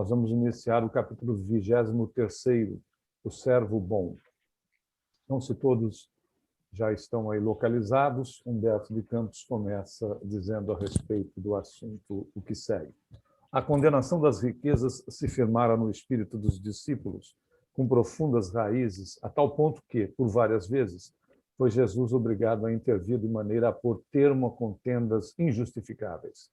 Nós vamos iniciar o capítulo 23º, o servo bom. Então, se todos já estão aí localizados, Humberto de Campos começa dizendo a respeito do assunto o que segue. A condenação das riquezas se firmara no espírito dos discípulos, com profundas raízes, a tal ponto que, por várias vezes, foi Jesus obrigado a intervir de maneira a pôr termo a contendas injustificáveis.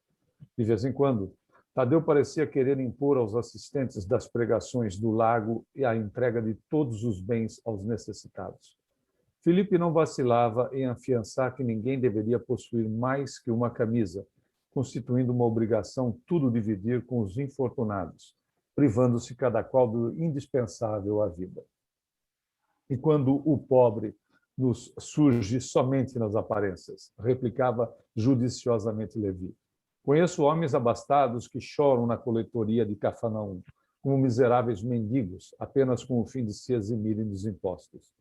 De vez em quando, Tadeu parecia querer impor aos assistentes das pregações do lago e a entrega de todos os bens aos necessitados. Filipe não vacilava em afiançar que ninguém deveria possuir mais que uma camisa, constituindo uma obrigação tudo dividir com os infortunados, privando-se cada qual do indispensável à vida. E quando o pobre nos surge somente nas aparências, replicava judiciosamente Levi. Conheço homens abastados que choram na coletoria de Cafarnaum, como miseráveis mendigos, apenas com o fim de se eximirem dos impostos.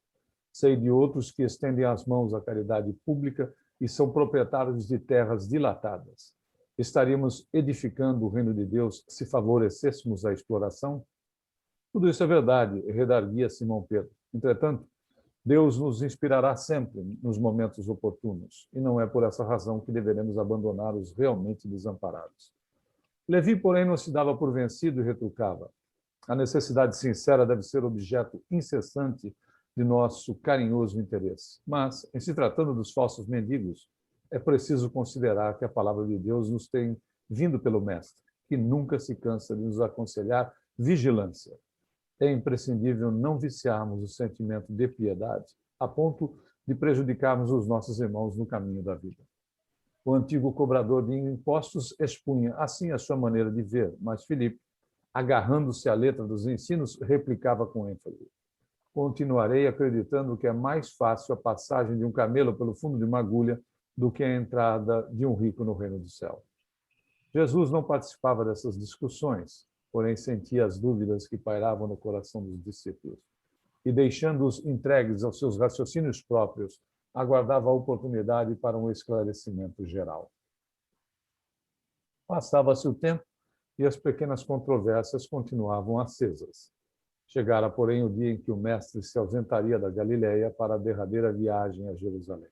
Sei de outros que estendem as mãos à caridade pública e são proprietários de terras dilatadas. Estaríamos edificando o reino de Deus se favorecêssemos a exploração? Tudo isso é verdade, redarguia Simão Pedro. Entretanto, Deus nos inspirará sempre nos momentos oportunos, e não é por essa razão que deveremos abandonar os realmente desamparados. Levi, porém, não se dava por vencido e retrucava. A necessidade sincera deve ser objeto incessante de nosso carinhoso interesse. Mas, em se tratando dos falsos mendigos, é preciso considerar que a palavra de Deus nos tem vindo pelo Mestre, que nunca se cansa de nos aconselhar vigilância. É imprescindível não viciarmos o sentimento de piedade a ponto de prejudicarmos os nossos irmãos no caminho da vida. O antigo cobrador de impostos expunha assim a sua maneira de ver, mas Filipe, agarrando-se à letra dos ensinos, replicava com ênfase. Continuarei acreditando que é mais fácil a passagem de um camelo pelo fundo de uma agulha do que a entrada de um rico no reino do céu. Jesus não participava dessas discussões, porém sentia as dúvidas que pairavam no coração dos discípulos. E, deixando-os entregues aos seus raciocínios próprios, aguardava a oportunidade para um esclarecimento geral. Passava-se o tempo e as pequenas controvérsias continuavam acesas. Chegara, porém, o dia em que o mestre se ausentaria da Galileia para a derradeira viagem a Jerusalém.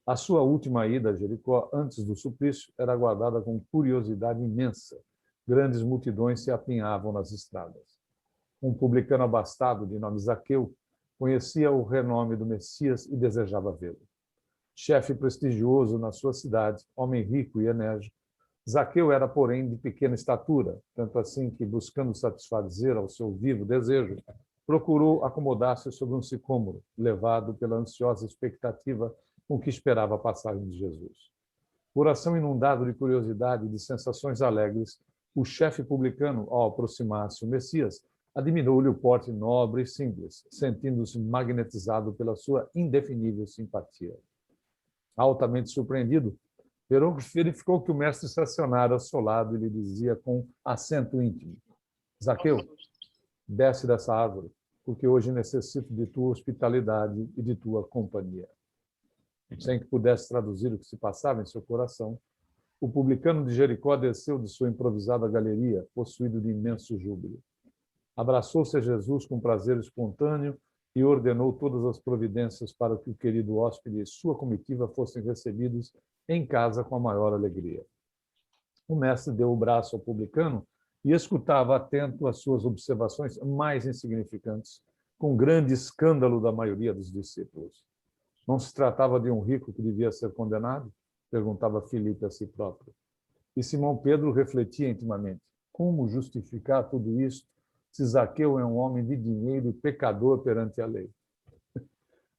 A sua última ida a Jericó, antes do suplício, era aguardada com curiosidade imensa. Grandes multidões se apinhavam nas estradas. Um publicano abastado, de nome Zaqueu, conhecia o renome do Messias e desejava vê-lo. Chefe prestigioso na sua cidade, homem rico e enérgico, Zaqueu era, porém, de pequena estatura, tanto assim que, buscando satisfazer ao seu vivo desejo, procurou acomodar-se sobre um sicômoro, levado pela ansiosa expectativa com que esperava a passagem de Jesus. Coração inundado de curiosidade e de sensações alegres, o chefe publicano, ao aproximar-se o Messias, admirou-lhe o porte nobre e simples, sentindo-se magnetizado pela sua indefinível simpatia. Altamente surpreendido, verificou que o mestre estacionara ao seu lado e lhe dizia com acento íntimo: Zaqueu, desce dessa árvore, porque hoje necessito de tua hospitalidade e de tua companhia. Sem que pudesse traduzir o que se passava em seu coração, o publicano de Jericó desceu de sua improvisada galeria, possuído de imenso júbilo. Abraçou-se a Jesus com prazer espontâneo e ordenou todas as providências para que o querido hóspede e sua comitiva fossem recebidos em casa com a maior alegria. O mestre deu o braço ao publicano e escutava atento as suas observações mais insignificantes, com grande escândalo da maioria dos discípulos. Não se tratava de um rico que devia ser condenado? Perguntava Filipe a si próprio. E Simão Pedro refletia intimamente. Como justificar tudo isso se Zaqueu é um homem de dinheiro e pecador perante a lei?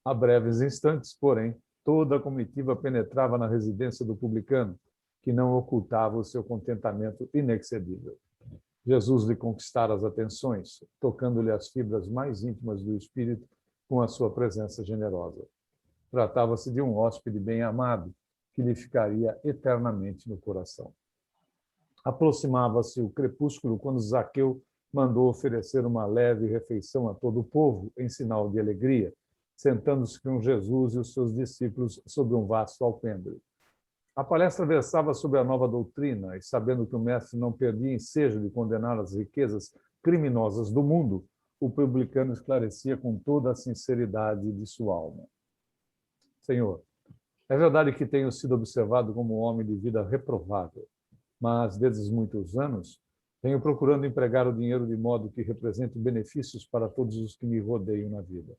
Há breves instantes, porém, toda a comitiva penetrava na residência do publicano, que não ocultava o seu contentamento inexcedível. Jesus lhe conquistara as atenções, tocando-lhe as fibras mais íntimas do espírito com a sua presença generosa. Tratava-se de um hóspede bem amado, que lhe ficaria eternamente no coração. Aproximava-se o crepúsculo quando Zaqueu mandou oferecer uma leve refeição a todo o povo, em sinal de alegria, sentando-se com Jesus e os seus discípulos sobre um vasto alpendre. A palestra versava sobre a nova doutrina e, sabendo que o mestre não perdia ensejo de condenar as riquezas criminosas do mundo, o publicano esclarecia com toda a sinceridade de sua alma. Senhor, é verdade que tenho sido observado como um homem de vida reprovável, mas desde muitos anos venho procurando empregar o dinheiro de modo que represente benefícios para todos os que me rodeiam na vida.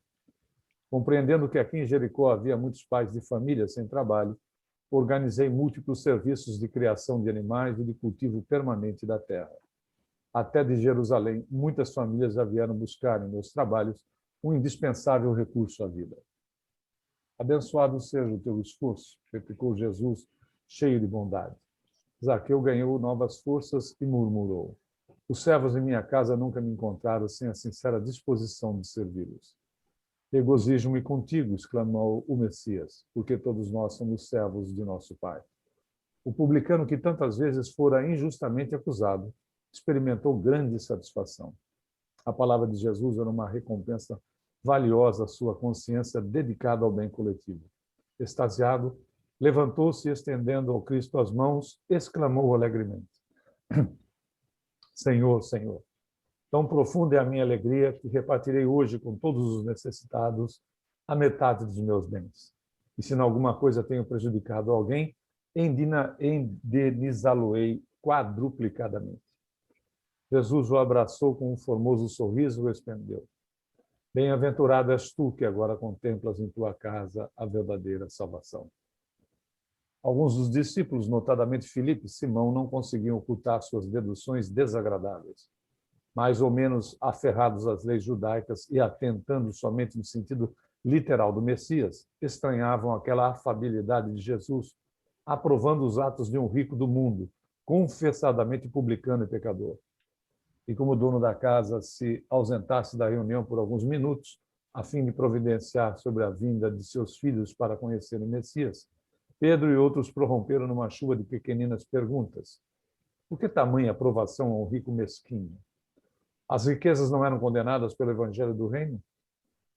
Compreendendo que aqui em Jericó havia muitos pais de família sem trabalho, organizei múltiplos serviços de criação de animais e de cultivo permanente da terra. Até de Jerusalém, muitas famílias já vieram buscar em meus trabalhos um indispensável recurso à vida. Abençoado seja o teu esforço, replicou Jesus, cheio de bondade. Zaqueu ganhou novas forças e murmurou: os servos em minha casa nunca me encontraram sem a sincera disposição de servi-los. Regozijo-me contigo, exclamou o Messias, porque todos nós somos servos de nosso Pai. O publicano que tantas vezes fora injustamente acusado, experimentou grande satisfação. A palavra de Jesus era uma recompensa valiosa à sua consciência dedicada ao bem coletivo. Extasiado, levantou-se e, estendendo ao Cristo as mãos, exclamou alegremente: Senhor, Senhor, tão profunda é a minha alegria que repartirei hoje com todos os necessitados a metade dos meus bens. E se em alguma coisa tenho prejudicado alguém, indenizá-lo-ei quadruplicadamente. Jesus o abraçou com um formoso sorriso e respondeu: bem-aventurado és tu que agora contemplas em tua casa a verdadeira salvação. Alguns dos discípulos, notadamente Filipe e Simão, não conseguiam ocultar suas deduções desagradáveis. Mais ou menos aferrados às leis judaicas e atentando somente no sentido literal do Messias, estranhavam aquela afabilidade de Jesus, aprovando os atos de um rico do mundo, confessadamente publicano e pecador. E como o dono da casa se ausentasse da reunião por alguns minutos, a fim de providenciar sobre a vinda de seus filhos para conhecer o Messias, Pedro e outros prorromperam numa chuva de pequeninas perguntas. Por que tamanha aprovação a um rico mesquinho? As riquezas não eram condenadas pelo evangelho do reino?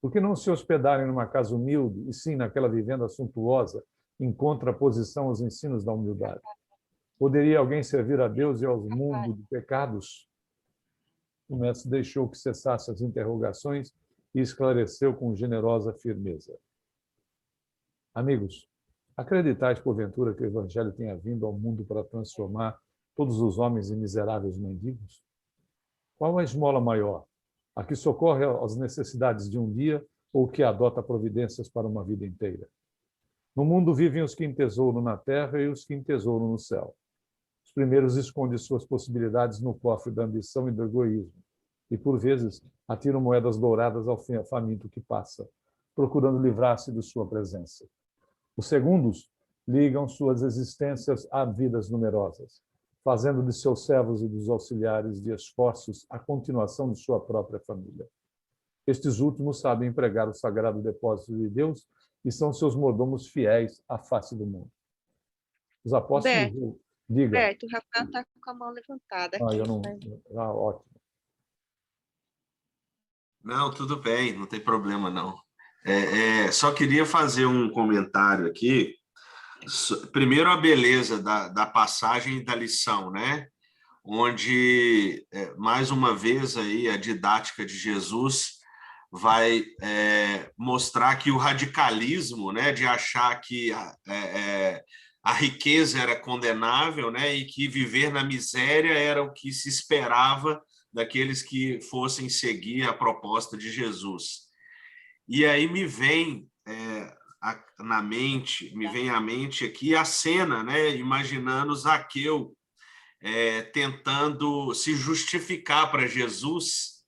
Por que não se hospedarem numa casa humilde, e sim naquela vivenda suntuosa, em contraposição aos ensinos da humildade? Poderia alguém servir a Deus e aos mundos de pecados? O mestre deixou que cessassem as interrogações e esclareceu com generosa firmeza. Amigos, acreditais porventura que o evangelho tenha vindo ao mundo para transformar todos os homens em miseráveis mendigos? Qual a esmola maior? A que socorre às necessidades de um dia ou que adota providências para uma vida inteira? No mundo vivem os que entesouram na terra e os que entesouram no céu. Os primeiros escondem suas possibilidades no cofre da ambição e do egoísmo, e, por vezes, atiram moedas douradas ao faminto que passa, procurando livrar-se de sua presença. Os segundos ligam suas existências a vidas numerosas, fazendo de seus servos e dos auxiliares de esforços a continuação de sua própria família. Estes últimos sabem empregar o sagrado depósito de Deus e são seus mordomos fiéis à face do mundo. Os apóstolos... Diga. Beto, o Rafael está com a mão levantada aqui. Eu não... ótimo. Não, tudo bem, não tem problema, não. Só queria fazer um comentário aqui. Primeiro, a beleza da passagem e da lição, né? Onde, mais uma vez, aí, a didática de Jesus vai mostrar que o radicalismo, né, de achar que a riqueza era condenável, né, e que viver na miséria era o que se esperava daqueles que fossem seguir a proposta de Jesus. E aí me vem à mente aqui a cena, né, imaginando Zaqueu tentando se justificar para Jesus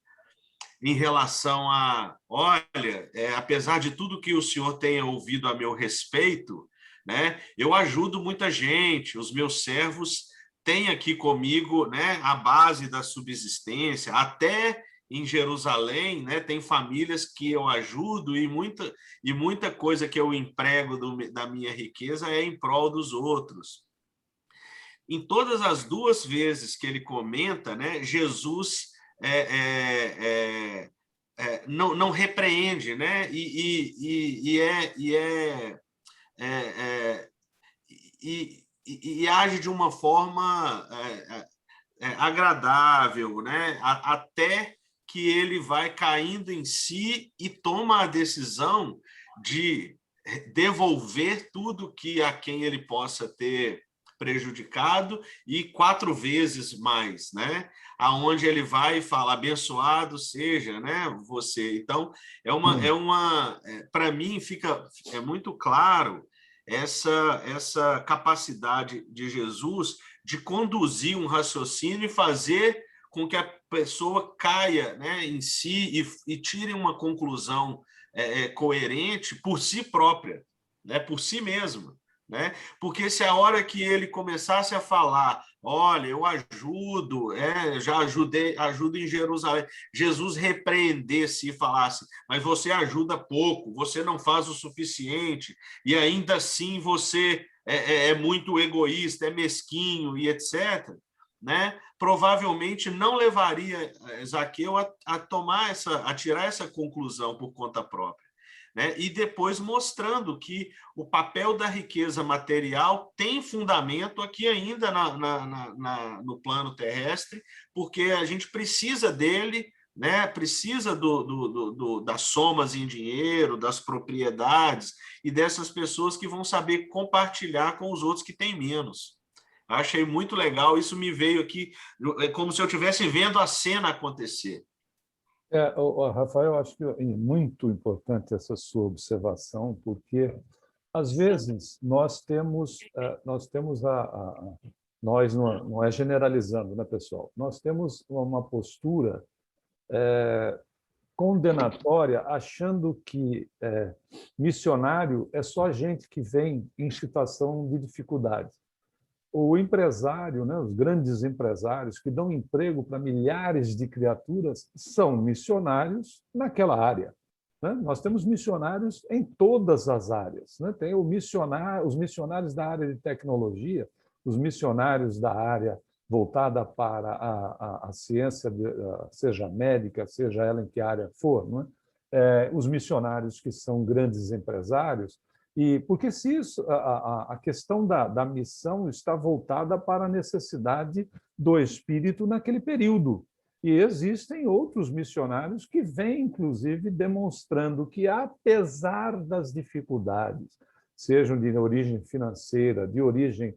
em relação a, olha, apesar de tudo que o senhor tenha ouvido a meu respeito, né, eu ajudo muita gente, os meus servos têm aqui comigo, né, a base da subsistência, até em Jerusalém, né, tem famílias que eu ajudo e muita coisa que eu emprego da minha riqueza é em prol dos outros. Em todas as duas vezes que ele comenta, né, Jesus não repreende, né, e e age de uma forma agradável, né? Até que ele vai caindo em si e toma a decisão de devolver tudo que a quem ele possa ter prejudicado e 4 vezes mais, né? Aonde ele vai e fala, abençoado seja, né, você. Então, para mim é muito claro essa capacidade de Jesus de conduzir um raciocínio e fazer com que a pessoa caia, né, em si e tire uma conclusão coerente por si própria, né, por si mesma. Né? Porque se a hora que ele começasse a falar, olha, eu ajudo, já ajudo em Jerusalém, Jesus repreendesse e falasse, mas você ajuda pouco, você não faz o suficiente, e ainda assim você é muito egoísta, é mesquinho e etc., né? Provavelmente não levaria Zaqueu a tirar essa conclusão por conta própria. Né? E depois mostrando que o papel da riqueza material tem fundamento aqui ainda no plano terrestre, porque a gente precisa dele, né? Precisa das somas em dinheiro, das propriedades e dessas pessoas que vão saber compartilhar com os outros que têm menos. Achei muito legal, isso me veio aqui, como se eu estivesse vendo a cena acontecer. Rafael, acho que é muito importante essa sua observação, porque às vezes nós temos nós não é generalizando, né, pessoal? Nós temos uma postura condenatória, achando que missionário é só gente que vem em situação de dificuldade. O empresário, né, os grandes empresários que dão emprego para milhares de criaturas são missionários naquela área. Né? Nós temos missionários em todas as áreas. Né? Tem os missionários da área de tecnologia, os missionários da área voltada para a ciência, seja médica, seja ela em que área for. Não é? Os missionários que são grandes empresários. E porque se isso, a questão da missão está voltada para a necessidade do espírito naquele período. E existem outros missionários que vêm, inclusive, demonstrando que, apesar das dificuldades, sejam de origem financeira, de origem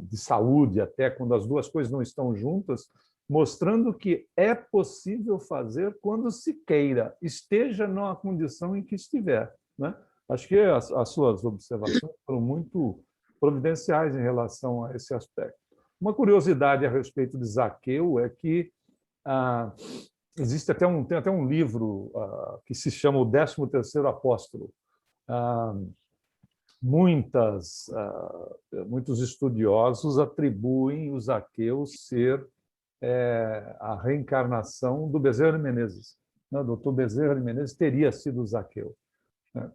de saúde, até quando as duas coisas não estão juntas, mostrando que é possível fazer quando se queira, esteja na condição em que estiver. Né? Acho que as suas observações foram muito providenciais em relação a esse aspecto. Uma curiosidade a respeito de Zaqueu é que existe tem até um livro que se chama O 13º Apóstolo. Muitos estudiosos atribuem o Zaqueu ser a reencarnação do Bezerra de Menezes. O doutor Bezerra de Menezes teria sido Zaqueu.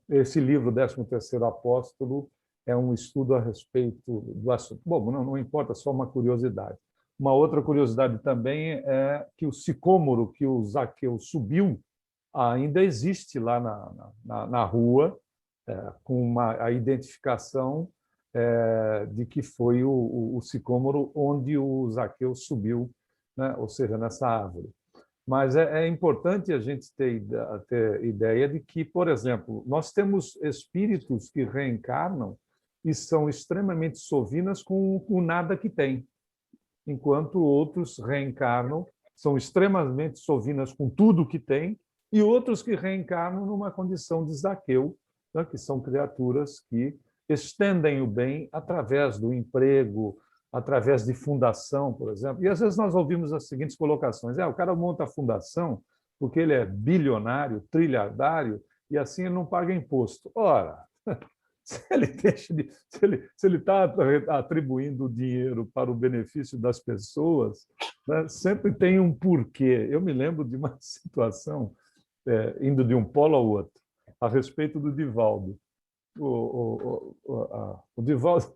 Esse livro, 13º Apóstolo, é um estudo a respeito do assunto. Bom, não importa, só uma curiosidade. Uma outra curiosidade também é que o sicômoro que o Zaqueu subiu ainda existe lá na rua, com a identificação de que foi o sicômoro onde o Zaqueu subiu, né? Ou seja, nessa árvore. Mas é importante a gente ter ideia de que, por exemplo, nós temos espíritos que reencarnam e são extremamente sovinas com o nada que tem, enquanto outros reencarnam, são extremamente sovinas com tudo que tem, e outros que reencarnam numa condição de Zaqueu, né, que são criaturas que estendem o bem através do emprego, através de fundação, por exemplo. E às vezes nós ouvimos as seguintes colocações: o cara monta a fundação porque ele é bilionário, trilhardário, e assim ele não paga imposto. Ora, se ele está atribuindo o dinheiro para o benefício das pessoas, né, sempre tem um porquê. Eu me lembro de uma situação, indo de um polo ao outro, a respeito do Divaldo. O Divaldo,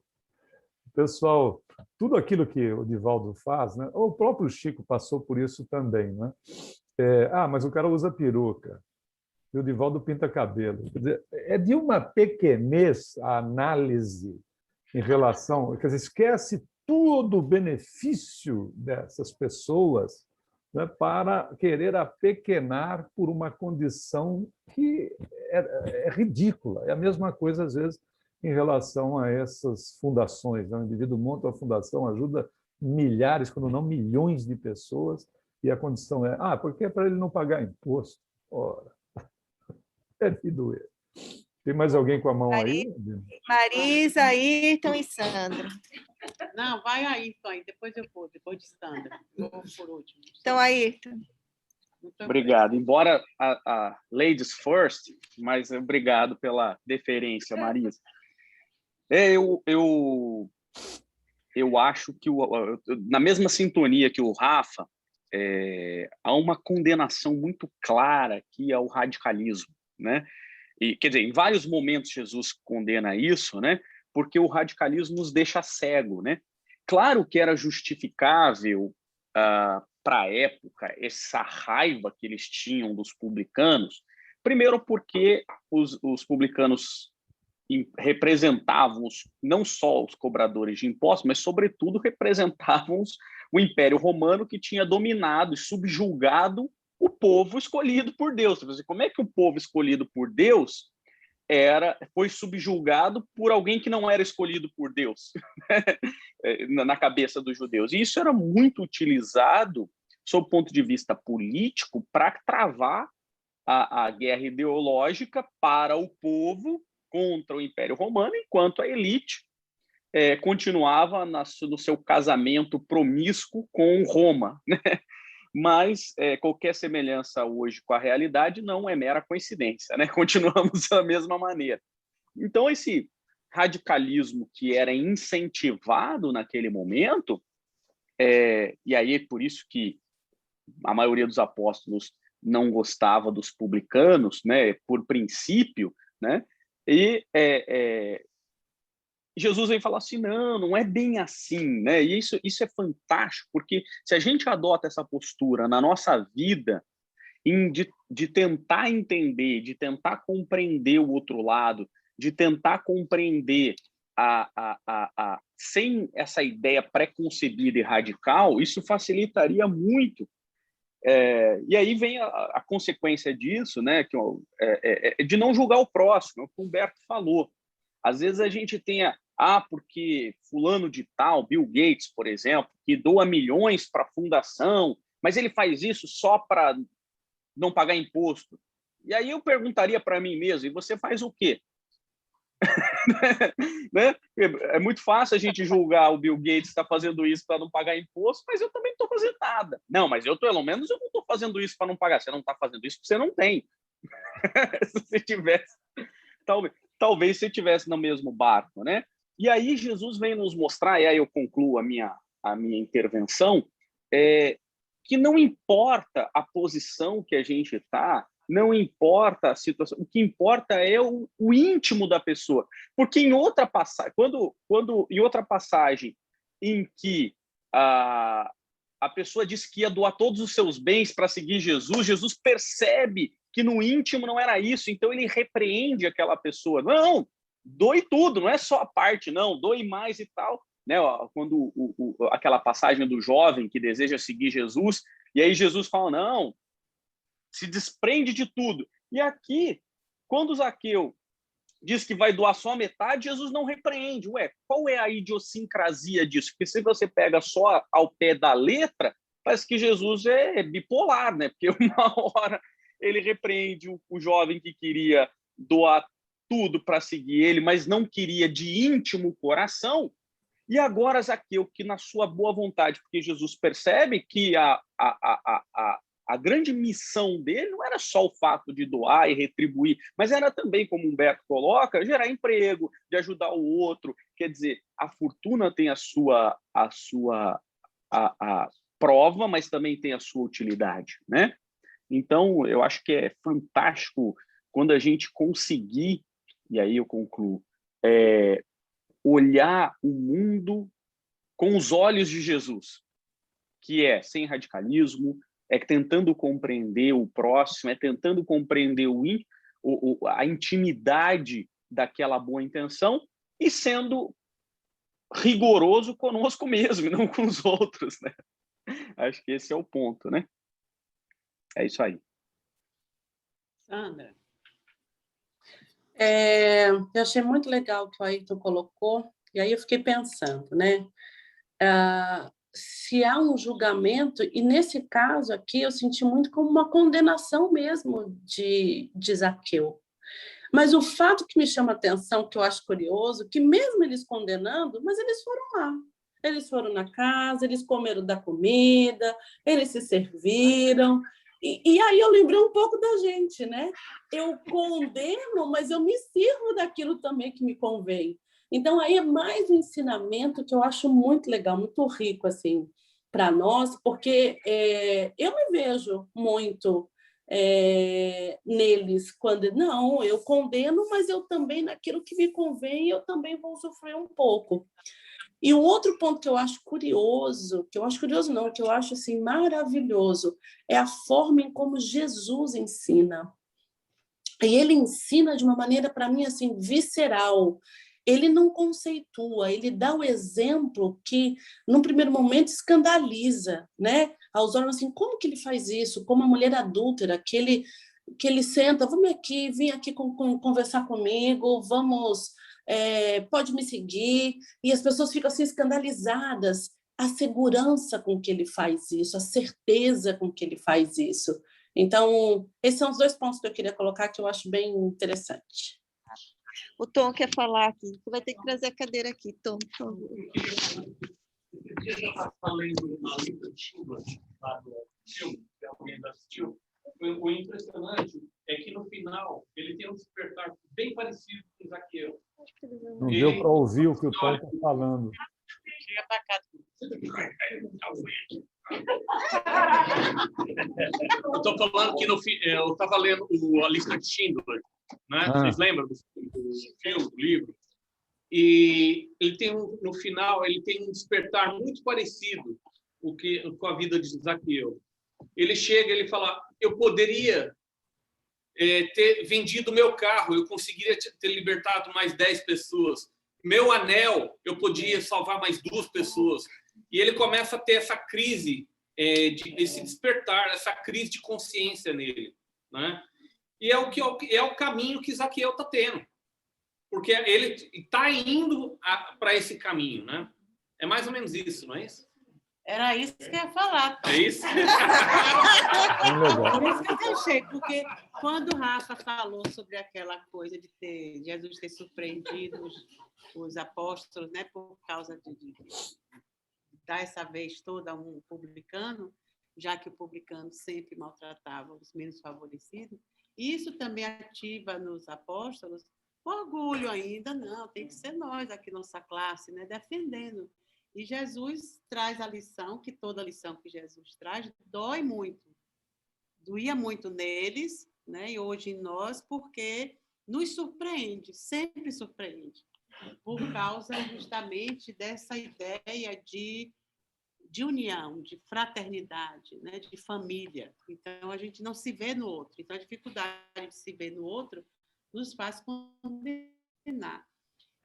pessoal, tudo aquilo que o Divaldo faz, né? O próprio Chico passou por isso também, né? Mas o cara usa peruca e o Divaldo pinta cabelo. Quer dizer, é de uma pequenez a análise em relação, quer dizer, esquece todo o benefício dessas pessoas, né, para querer apequenar por uma condição que é ridícula. É a mesma coisa, às vezes, em relação a essas fundações. Né? O indivíduo monta uma fundação, ajuda milhares, quando não milhões de pessoas, e a condição é, porque é para ele não pagar imposto. Ora, é de doer. Tem mais alguém com a mão aí? Marisa, Ayrton e Sandra. Não, vai aí, Tony, depois eu vou, depois de Sandra. Eu vou por último. Então, Ayrton. Obrigado. Embora a ladies first, mas obrigado pela deferência, Marisa. Eu acho que, na mesma sintonia que o Rafa, há uma condenação muito clara aqui ao radicalismo, né? E, quer dizer, em vários momentos Jesus condena isso, né? Porque o radicalismo nos deixa cego, né? Claro que era justificável para a época essa raiva que eles tinham dos publicanos, primeiro porque os publicanos representavam não só os cobradores de impostos, mas, sobretudo, representavam o Império Romano, que tinha dominado e subjugado o povo escolhido por Deus. Como é que o povo escolhido por Deus foi subjugado por alguém que não era escolhido por Deus na cabeça dos judeus? E isso era muito utilizado, sob o ponto de vista político, para travar a guerra ideológica para o povo contra o Império Romano, enquanto a elite continuava no seu casamento promíscuo com Roma, né? Mas qualquer semelhança hoje com a realidade não é mera coincidência, né? Continuamos da mesma maneira. Então, esse radicalismo que era incentivado naquele momento, e aí é por isso que a maioria dos apóstolos não gostava dos publicanos, né? Por princípio, né? E Jesus vem falar assim, não é bem assim, né? E isso é fantástico, porque se a gente adota essa postura na nossa vida, de tentar entender, de tentar compreender o outro lado, de tentar compreender sem essa ideia pré-concebida e radical, isso facilitaria muito. E aí vem a consequência disso, né? De não julgar o próximo, é o que o Humberto falou. Às vezes a gente tem porque fulano de tal, Bill Gates, por exemplo, que doa milhões para a fundação, mas ele faz isso só para não pagar imposto. E aí eu perguntaria para mim mesmo, e você faz o quê? Né? É muito fácil a gente julgar o Bill Gates está fazendo isso para não pagar imposto, mas eu também não estou fazendo nada. Não, mas pelo menos eu não estou fazendo isso para não pagar. Você não está fazendo isso porque você não tem. Se você tivesse... Talvez você estivesse no mesmo barco, né? E aí Jesus vem nos mostrar, e aí eu concluo a minha intervenção, que não importa a posição que a gente está, não importa a situação, o que importa é o íntimo da pessoa. Porque em outra passagem, em outra passagem em que a pessoa disse que ia doar todos os seus bens para seguir Jesus, Jesus percebe que no íntimo não era isso, então ele repreende aquela pessoa. Não, doe tudo, não é só a parte, não, doe mais e tal. Né? Quando aquela passagem do jovem que deseja seguir Jesus, e aí Jesus fala, não, se desprende de tudo. E aqui, quando o Zaqueu diz que vai doar só a metade, Jesus não repreende. Qual é a idiosincrasia disso? Porque se você pega só ao pé da letra, parece que Jesus é bipolar, né? Porque uma hora ele repreende o jovem que queria doar tudo para seguir ele, mas não queria de íntimo coração. E agora Zaqueu, que na sua boa vontade, porque Jesus percebe que a grande missão dele não era só o fato de doar e retribuir, mas era também, como o Humberto coloca, gerar emprego, de ajudar o outro. Quer dizer, a fortuna tem a sua prova, mas também tem a sua utilidade, né? Então, eu acho que é fantástico quando a gente conseguir, e aí eu concluo, olhar o mundo com os olhos de Jesus, que é sem radicalismo, tentando compreender o próximo, tentando compreender a intimidade daquela boa intenção e sendo rigoroso conosco mesmo, e não com os outros, né? Acho que esse é o ponto, né? É isso aí. Sandra, Eu achei muito legal o que o Ayrton colocou, e aí eu fiquei pensando, né? Se há um julgamento, e nesse caso aqui eu senti muito como uma condenação mesmo de Zaqueu. Mas o fato que me chama a atenção, que eu acho curioso, que mesmo eles condenando, mas eles foram lá. Eles foram na casa, eles comeram da comida, eles se serviram. E aí eu lembrei um pouco da gente, né? Eu condeno, mas eu me sirvo daquilo também que me convém. Então, aí é mais um ensinamento que eu acho muito legal, muito rico, assim, para nós, porque eu me vejo muito neles, quando não, eu condeno, mas eu também, naquilo que me convém, eu também vou sofrer um pouco. E o outro ponto que eu acho curioso, que eu acho assim, maravilhoso, é a forma em como Jesus ensina. E ele ensina de uma maneira, para mim, assim, visceral. Ele não conceitua, ele dá o exemplo que, num primeiro momento, escandaliza, né? Aos olhos, assim, como que ele faz isso? Como a mulher adúltera, que ele senta, vem aqui conversar comigo, pode me seguir, e as pessoas ficam assim escandalizadas. A segurança com que ele faz isso, a certeza com que ele faz isso. Então, esses são os 2 pontos que eu queria colocar, que eu acho bem interessante. O Tom quer falar aqui. Você vai ter que trazer a cadeira aqui, Tom, por favor. Eu já estava lendo uma lista de Schindler, lá do filme, que alguém já assistiu. O impressionante é que, no final, ele tem um despertar bem parecido com Zaqueu. Não deu para ouvir o que o Tom está falando. chega para cá. Eu estou falando que eu estava lendo a lista de Schindler, né? Vocês lembram do filme, do livro? E ele tem no final ele tem um despertar muito parecido com a vida de Zaqueu. Ele chega, ele fala: eu poderia ter vendido meu carro, eu conseguiria ter libertado mais 10 pessoas. Meu anel, eu podia salvar mais 2 pessoas. E ele começa a ter essa crise, esse despertar, essa crise de consciência nele, né? E é o caminho que Zaqueu está tendo, porque ele está indo para esse caminho, né? É mais ou menos isso, não é isso? Era isso que eu ia falar. É isso? Por isso que eu deixei, porque quando o Rafa falou sobre aquela coisa de Jesus ter surpreendido os apóstolos, né, por causa de dar essa vez toda a um publicano, já que o publicano sempre maltratava os menos favorecidos, isso também ativa nos apóstolos o orgulho ainda, não, tem que ser nós aqui, nossa classe, né, defendendo. E Jesus traz a lição, que toda lição que Jesus traz dói muito. Doía muito neles, né? E hoje em nós, porque nos surpreende, sempre surpreende, por causa justamente dessa ideia de união, de fraternidade, né? De família. Então, a gente não se vê no outro. Então, a dificuldade de se ver no outro nos faz condenar.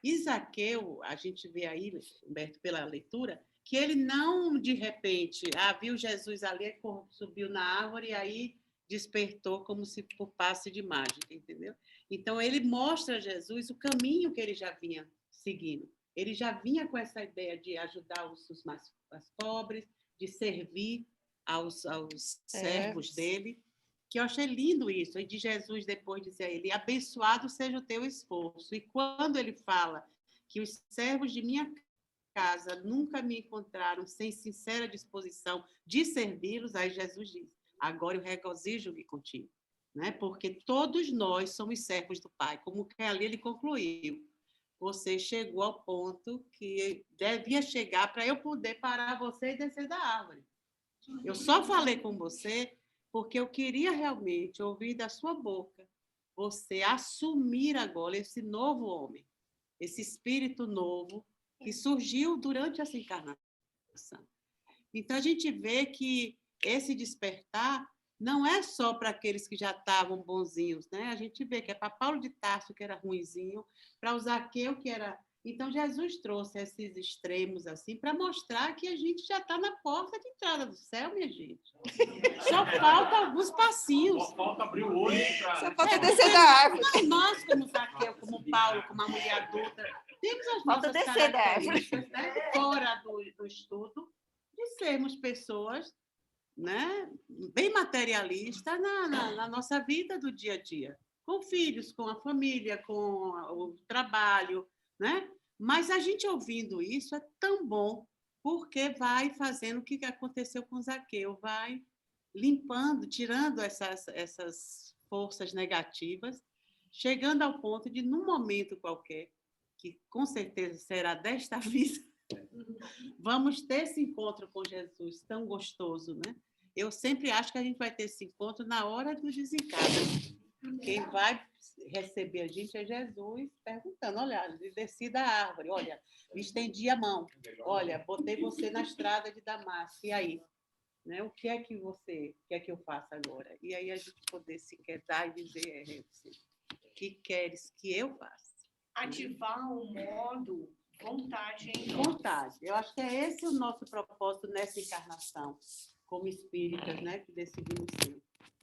E Zaqueu, a gente vê aí, Humberto, pela leitura, que ele não, de repente, viu Jesus ali, subiu na árvore e aí despertou como se por passe de mágica, entendeu? Então, ele mostra a Jesus o caminho que ele já vinha seguindo. Ele já vinha com essa ideia de ajudar os mais pobres, de servir aos servos dele, que eu achei lindo isso, e de Jesus depois dizer a ele: abençoado seja o teu esforço. E quando ele fala que os servos de minha casa nunca me encontraram sem sincera disposição de servi-los, aí Jesus diz: agora eu regozijo-me contigo, né? Porque todos nós somos servos do Pai, como que ali ele concluiu. Você chegou ao ponto que devia chegar para eu poder parar você e descer da árvore. Eu só falei com você porque eu queria realmente ouvir da sua boca você assumir agora esse novo homem, esse espírito novo que surgiu durante essa encarnação. Então, a gente vê que esse despertar não é só para aqueles que já estavam bonzinhos, né? A gente vê que é para Paulo de Tarso, que era ruinzinho, para o Zaqueu, que era Então, Jesus trouxe esses extremos assim para mostrar que a gente já está na porta de entrada do céu, minha gente. Só falta alguns passinhos. Só falta abrir o olho Só para. falta descer da árvore. Nós, como Zaqueu, como Paulo, como a mulher adulta, temos as Falta nossas descer da árvore. características, né, fora do estudo, de sermos pessoas, né, bem materialistas na nossa vida do dia a dia, com filhos, com a família, com o trabalho, né? Mas a gente ouvindo isso é tão bom, porque vai fazendo o que aconteceu com Zaqueu, vai limpando, tirando essas forças negativas, chegando ao ponto de, num momento qualquer, que com certeza será desta vida, vamos ter esse encontro com Jesus tão gostoso, né? Eu sempre acho que a gente vai ter esse encontro na hora do desencarne. Quem vai receber a gente é Jesus, perguntando, olha, desci da árvore, olha, me estendi a mão, olha, botei você na estrada de Damasco, e aí? Né? O que é que você quer que eu faça agora? E aí a gente poder se quedar e dizer, o que queres que eu faça? Ativar o modo vontade em nós. Vontade. Eu acho que é esse o nosso propósito nessa encarnação, como espíritas, né, que decidimos ser.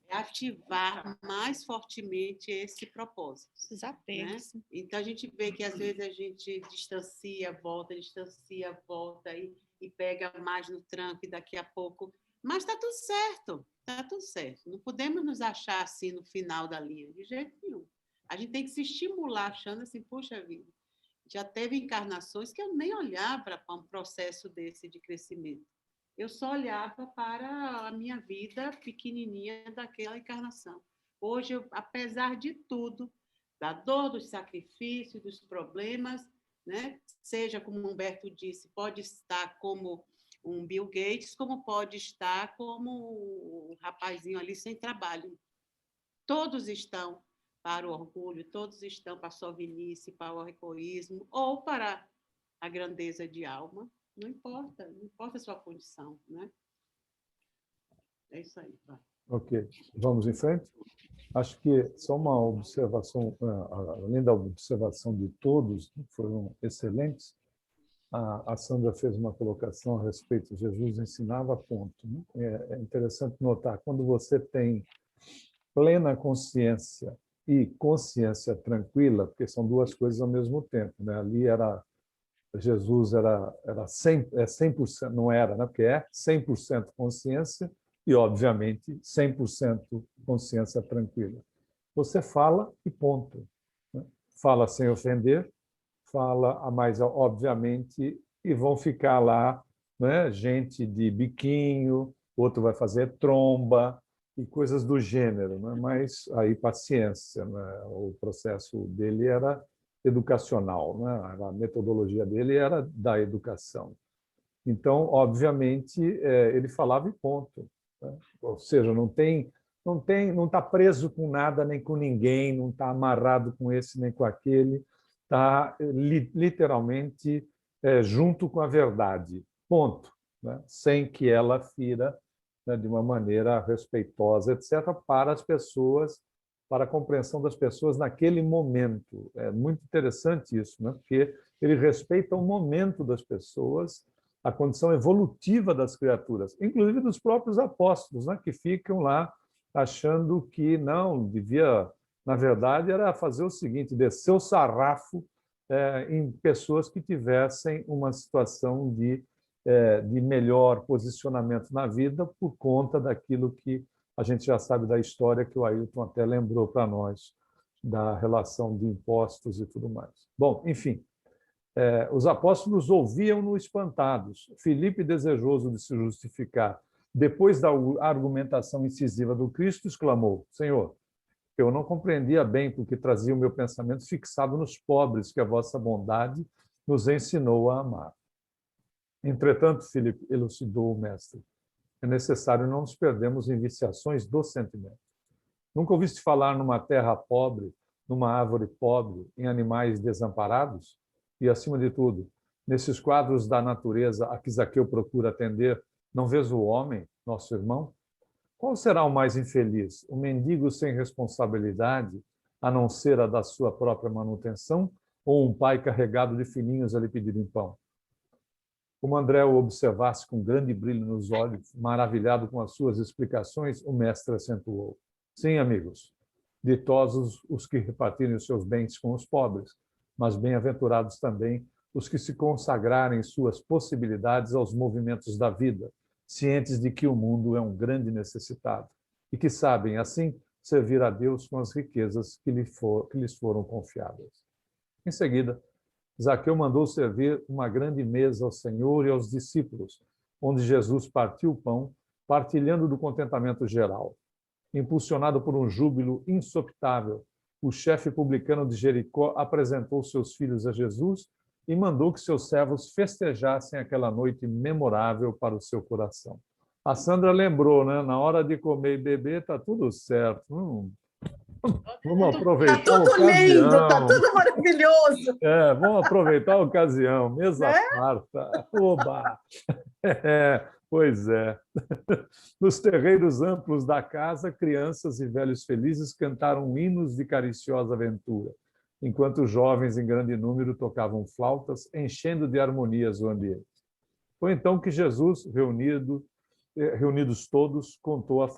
É ativar mais fortemente esse propósito. Esses apegos. Né? Então, a gente vê que, às vezes, a gente distancia, volta, e pega mais no tranco, e daqui a pouco... Mas está tudo certo, está tudo certo. Não podemos nos achar assim no final da linha, de jeito nenhum. A gente tem que se estimular achando assim, puxa vida, já teve encarnações que eu nem olhava para um processo desse de crescimento. Eu só olhava para a minha vida pequenininha daquela encarnação. Hoje, apesar de tudo, da dor, dos sacrifícios, dos problemas, né? Seja, como o Humberto disse, pode estar como um Bill Gates, como pode estar como o rapazinho ali sem trabalho. Todos estão para o orgulho, todos estão para a sovinice, para o egoísmo, ou para a grandeza de alma. Não importa a sua condição, né? É isso aí. Vai. Ok, vamos em frente? Acho que só uma observação, além da observação de todos, que foram excelentes, a Sandra fez uma colocação a respeito de Jesus ensinava ponto. Né? É interessante notar, quando você tem plena consciência e consciência tranquila, porque são duas coisas ao mesmo tempo, né? Ali Jesus era 100%, não era, né? Porque é 100% consciência e, obviamente, 100% consciência tranquila. Você fala e ponto. Né? Fala sem ofender, fala a mais obviamente, e vão ficar lá, né? Gente de biquinho, outro vai fazer tromba e coisas do gênero, né? Mas aí paciência, né? O processo dele era educacional, né? A metodologia dele era da educação. Então, obviamente, ele falava e ponto. Né? Ou seja, não está preso com nada nem com ninguém, não está amarrado com esse nem com aquele, está literalmente junto com a verdade, ponto, né? Sem que ela fira, né, de uma maneira respeitosa, etc., para as pessoas, para a compreensão das pessoas naquele momento. É muito interessante isso, né? Porque ele respeita o momento das pessoas, a condição evolutiva das criaturas, inclusive dos próprios apóstolos, né? Que ficam lá achando que não, devia, na verdade, era fazer o seguinte, descer o sarrafo em pessoas que tivessem uma situação de melhor posicionamento na vida por conta daquilo que a gente já sabe da história, que o Ailton até lembrou para nós, da relação de impostos e tudo mais. Bom, enfim, os apóstolos ouviam-no espantados. Filipe, desejoso de se justificar, depois da argumentação incisiva do Cristo, exclamou: Senhor, eu não compreendia bem porque trazia o meu pensamento fixado nos pobres que a vossa bondade nos ensinou a amar. Entretanto, Filipe, elucidou o mestre, é necessário não nos perdermos em viciações do sentimento. Nunca ouviste falar numa terra pobre, numa árvore pobre, em animais desamparados? E, acima de tudo, nesses quadros da natureza a que Zaqueu procura atender, não vês o homem, nosso irmão? Qual será o mais infeliz? O mendigo sem responsabilidade, a não ser a da sua própria manutenção, ou um pai carregado de filhinhos a lhe pedirem pão. Como André o observasse com grande brilho nos olhos, maravilhado com as suas explicações, o mestre acentuou: sim, amigos, ditosos os que repartirem os seus bens com os pobres, mas bem-aventurados também os que se consagrarem suas possibilidades aos movimentos da vida, cientes de que o mundo é um grande necessitado e que sabem, assim, servir a Deus com as riquezas que lhes foram confiadas. Em seguida, Zaqueu mandou servir uma grande mesa ao Senhor e aos discípulos, onde Jesus partiu o pão, partilhando do contentamento geral. Impulsionado por um júbilo insopitável, o chefe publicano de Jericó apresentou seus filhos a Jesus e mandou que seus servos festejassem aquela noite memorável para o seu coração. A Sandra lembrou, né? Na hora de comer e beber, está tudo certo. Vamos aproveitar Tá tudo lindo, tá tudo maravilhoso. Vamos aproveitar a ocasião. Mesa farta. Oba! Pois é. Nos terreiros amplos da casa, crianças e velhos felizes cantaram hinos de cariciosa aventura, enquanto jovens em grande número tocavam flautas, enchendo de harmonias o ambiente. Foi então que Jesus, reunidos todos, contou a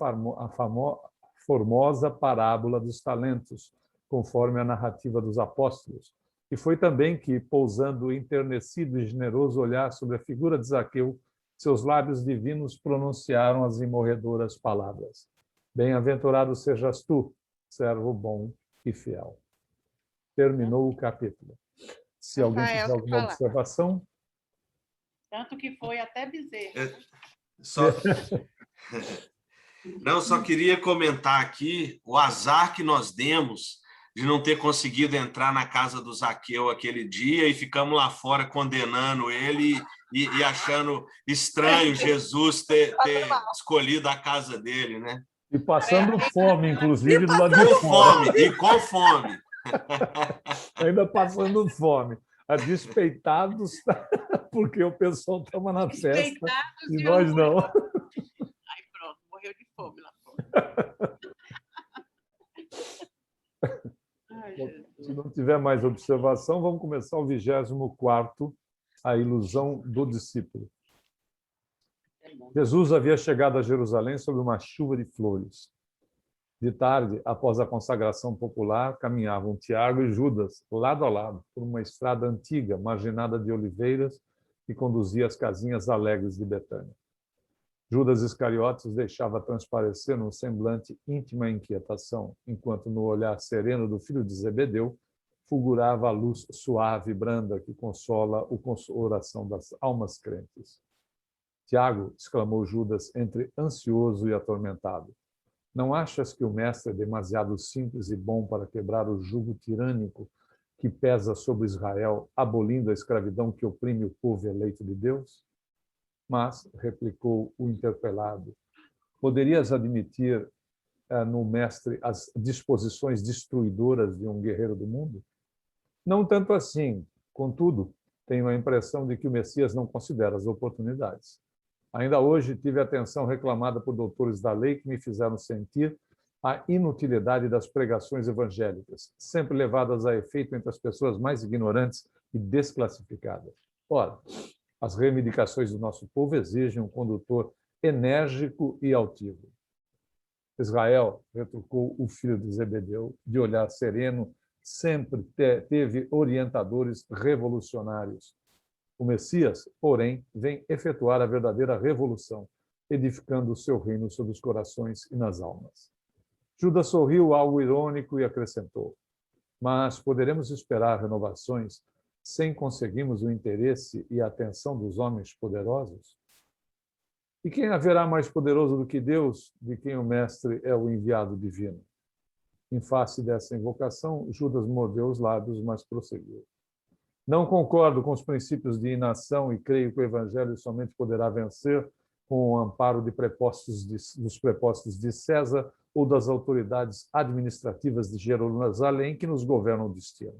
formosa parábola dos talentos, conforme a narrativa dos apóstolos. E foi também que, pousando enternecido e generoso olhar sobre a figura de Zaqueu, seus lábios divinos pronunciaram as imorredoras palavras: bem-aventurado sejas tu, servo bom e fiel. Terminou o capítulo. Se alguém tiver alguma observação... Tanto que foi até Bezerra. Só queria comentar aqui o azar que nós demos de não ter conseguido entrar na casa do Zaqueu aquele dia e ficamos lá fora condenando ele e achando estranho Jesus ter escolhido a casa dele, né? E passando fome, inclusive, do lado de fora. E com fome. Ainda passando fome. A despeitados, porque o pessoal estava na festa e nós não. Aí pronto, morreu de fome lá fora. Se não tiver mais observação, vamos começar o 24º, a ilusão do discípulo. Jesus havia chegado a Jerusalém sob uma chuva de flores. De tarde, após a consagração popular, caminhavam Tiago e Judas, lado a lado, por uma estrada antiga, marginada de oliveiras, que conduzia às casinhas alegres de Betânia. Judas Iscariotes deixava transparecer num semblante íntima inquietação, enquanto no olhar sereno do filho de Zebedeu fulgurava a luz suave e branda que consola o coração das almas crentes. Tiago, exclamou Judas, entre ansioso e atormentado, não achas que o mestre é demasiado simples e bom para quebrar o jugo tirânico que pesa sobre Israel, abolindo a escravidão que oprime o povo eleito de Deus? Mas, replicou o interpelado, poderias admitir no mestre as disposições destruidoras de um guerreiro do mundo? Não tanto assim. Contudo, tenho a impressão de que o Messias não considera as oportunidades. Ainda hoje tive atenção reclamada por doutores da lei que me fizeram sentir a inutilidade das pregações evangélicas, sempre levadas a efeito entre as pessoas mais ignorantes e desclassificadas. Ora, as reivindicações do nosso povo exigem um condutor enérgico e altivo. Israel, retrucou o filho de Zebedeu, de olhar sereno, sempre teve orientadores revolucionários. O Messias, porém, vem efetuar a verdadeira revolução, edificando o seu reino sobre os corações e nas almas. Judas sorriu algo irônico e acrescentou: mas poderemos esperar renovações sem conseguirmos o interesse e a atenção dos homens poderosos? E quem haverá mais poderoso do que Deus, de quem o Mestre é o enviado divino? Em face dessa invocação, Judas mordeu os lábios, mas prosseguiu. Não concordo com os princípios de inação e creio que o Evangelho somente poderá vencer com o amparo dos prepostos de César ou das autoridades administrativas de Jerusalém que nos governam o destino.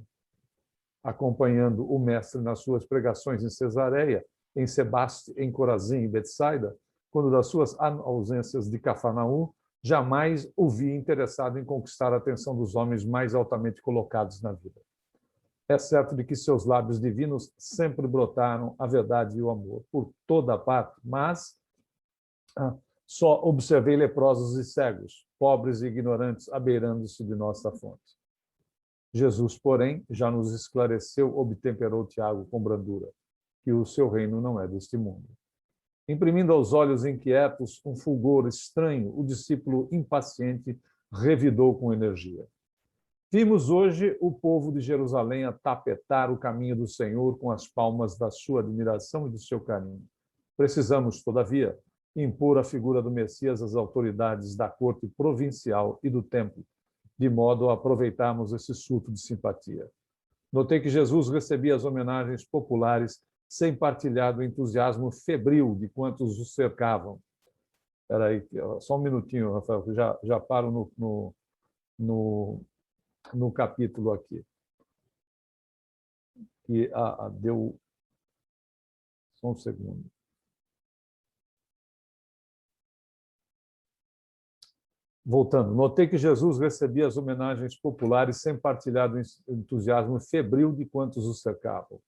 Acompanhando o mestre nas suas pregações em Cesareia, em Sebaste, em Corazim e Betsaida, quando das suas ausências de Cafarnaum, jamais o vi interessado em conquistar a atenção dos homens mais altamente colocados na vida. É certo de que seus lábios divinos sempre brotaram a verdade e o amor por toda parte, mas só observei leprosos e cegos, pobres e ignorantes, abeirando-se de nossa fonte. Jesus, porém, já nos esclareceu, obtemperou Tiago com brandura, que o seu reino não é deste mundo. Imprimindo aos olhos inquietos um fulgor estranho, o discípulo impaciente revidou com energia. Vimos hoje o povo de Jerusalém a tapetar o caminho do Senhor com as palmas da sua admiração e do seu carinho. Precisamos, todavia, impor a figura do Messias às autoridades da corte provincial e do templo, de modo a aproveitarmos esse surto de simpatia. Notei que Jesus recebia as homenagens populares sem partilhar do entusiasmo febril de quantos o cercavam. Espera aí, só um minutinho, Rafael, que já paro no capítulo aqui. Que deu... Só um segundo. Voltando, notei que Jesus recebia as homenagens populares sem partilhar do entusiasmo febril de quantos o cercavam.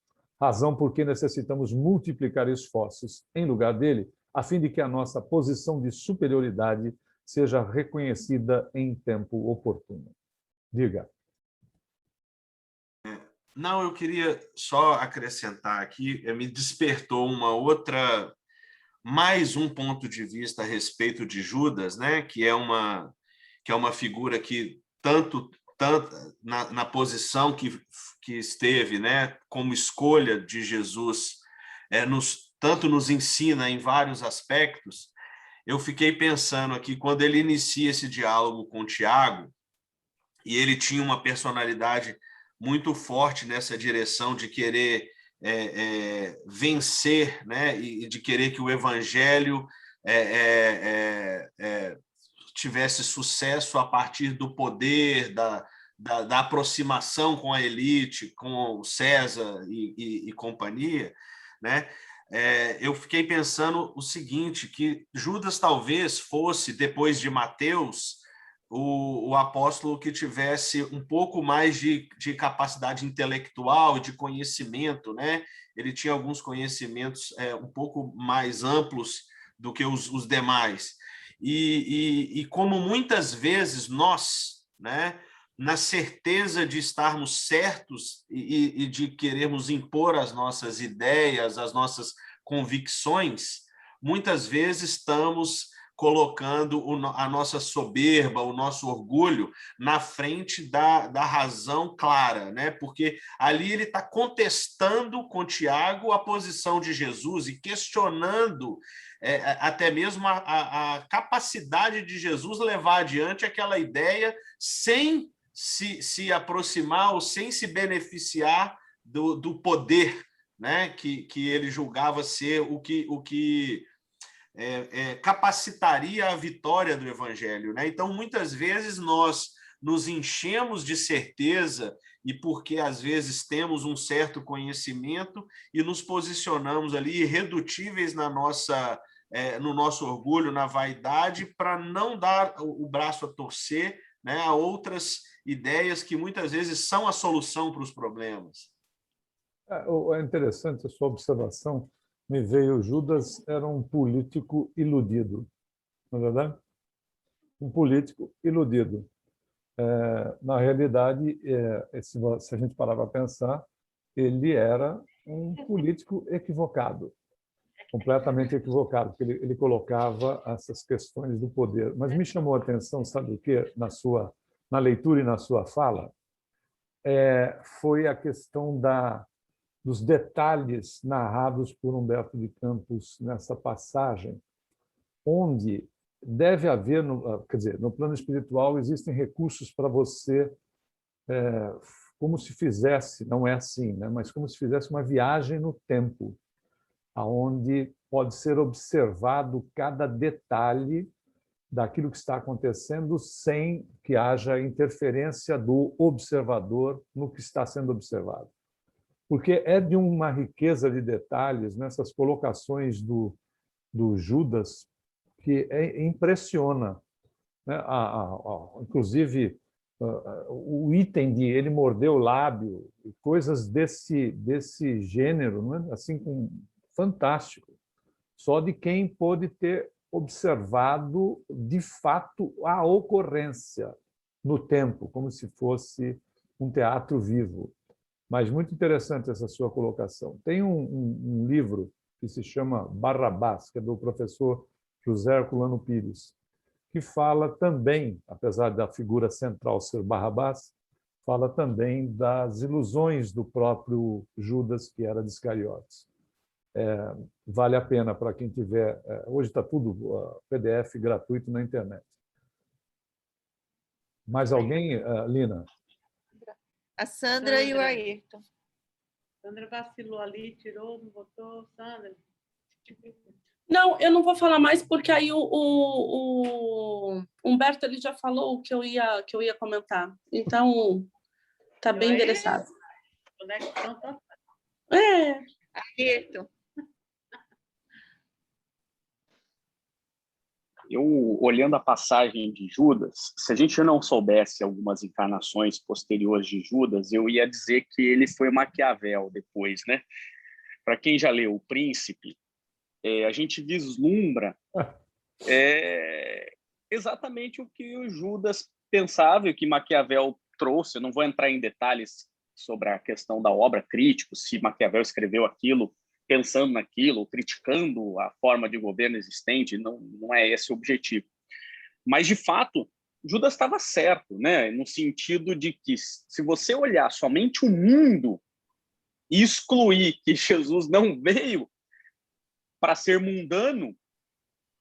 Razão por que necessitamos multiplicar esforços em lugar dele, a fim de que a nossa posição de superioridade seja reconhecida em tempo oportuno. Diga. Não, eu queria só acrescentar aqui, me despertou mais um ponto de vista a respeito de Judas, né? que é uma figura que tanto na posição que esteve, né? como escolha de Jesus, tanto nos ensina em vários aspectos. Eu fiquei pensando aqui, quando ele inicia esse diálogo com Tiago, e ele tinha uma personalidade muito forte nessa direção de querer vencer, né? e de querer que o evangelho tivesse sucesso a partir do poder, da aproximação com a elite, com César e companhia, né? Eu fiquei pensando o seguinte, que Judas talvez fosse, depois de Mateus, o apóstolo que tivesse um pouco mais de capacidade intelectual e de conhecimento, né? Ele tinha alguns conhecimentos um pouco mais amplos do que os demais. E como muitas vezes nós, né, na certeza de estarmos certos e de querermos impor as nossas ideias, as nossas convicções, muitas vezes estamos colocando a nossa soberba, o nosso orgulho na frente da razão clara, né? Porque ali ele está contestando com Tiago a posição de Jesus e questionando até mesmo a capacidade de Jesus levar adiante aquela ideia sem se aproximar ou sem se beneficiar do poder, né? que ele julgava ser o que capacitaria a vitória do evangelho, né? Então, muitas vezes, nós nos enchemos de certeza e porque, às vezes, temos um certo conhecimento e nos posicionamos ali irredutíveis no nosso orgulho, na vaidade, para não dar o braço a torcer, né, a outras ideias que, muitas vezes, são a solução para os problemas. É interessante a sua observação. Me veio, Judas era um político iludido, não é verdade? Um político iludido. Na realidade, se a gente parar para pensar, ele era um político equivocado, completamente equivocado, porque ele colocava essas questões do poder. Mas me chamou a atenção, sabe o quê? Na leitura e na sua fala, foi a questão dos detalhes narrados por Humberto de Campos nessa passagem, onde deve haver, quer dizer, no plano espiritual existem recursos para você, como se fizesse, não é assim, né? Mas como se fizesse uma viagem no tempo, aonde pode ser observado cada detalhe daquilo que está acontecendo sem que haja interferência do observador no que está sendo observado. Porque é de uma riqueza de detalhes nessas colocações do Judas que impressiona, né? Inclusive, o item de ele morder o lábio, coisas desse gênero, não é? Assim, fantástico, só de quem pôde ter observado, de fato, a ocorrência no tempo, como se fosse um teatro vivo. Mas muito interessante essa sua colocação. Tem um livro que se chama Barrabás, que é do professor José Herculano Pires, que fala também, apesar da figura central ser Barrabás, fala também das ilusões do próprio Judas, que era de Iscariotes. Vale a pena para quem tiver... Hoje está tudo PDF gratuito na internet. Mais alguém, Lina? A Sandra e o Ayrton. Sandra vacilou ali, tirou, não botou. Sandra. Não, eu não vou falar mais, porque aí o Humberto ele já falou o que eu ia comentar. Então, está bem endereçado. Conexão total. Ayrton. Eu, olhando a passagem de Judas, se a gente não soubesse algumas encarnações posteriores de Judas, eu ia dizer que ele foi Maquiavel depois, né? Para quem já leu O Príncipe, a gente vislumbra exatamente o que o Judas pensava e o que Maquiavel trouxe. Eu não vou entrar em detalhes sobre a questão da obra crítico, se Maquiavel escreveu aquilo pensando naquilo, criticando a forma de governo existente, não é esse o objetivo. Mas, de fato, Judas estava certo, né? No sentido de que, se você olhar somente o mundo e excluir que Jesus não veio para ser mundano,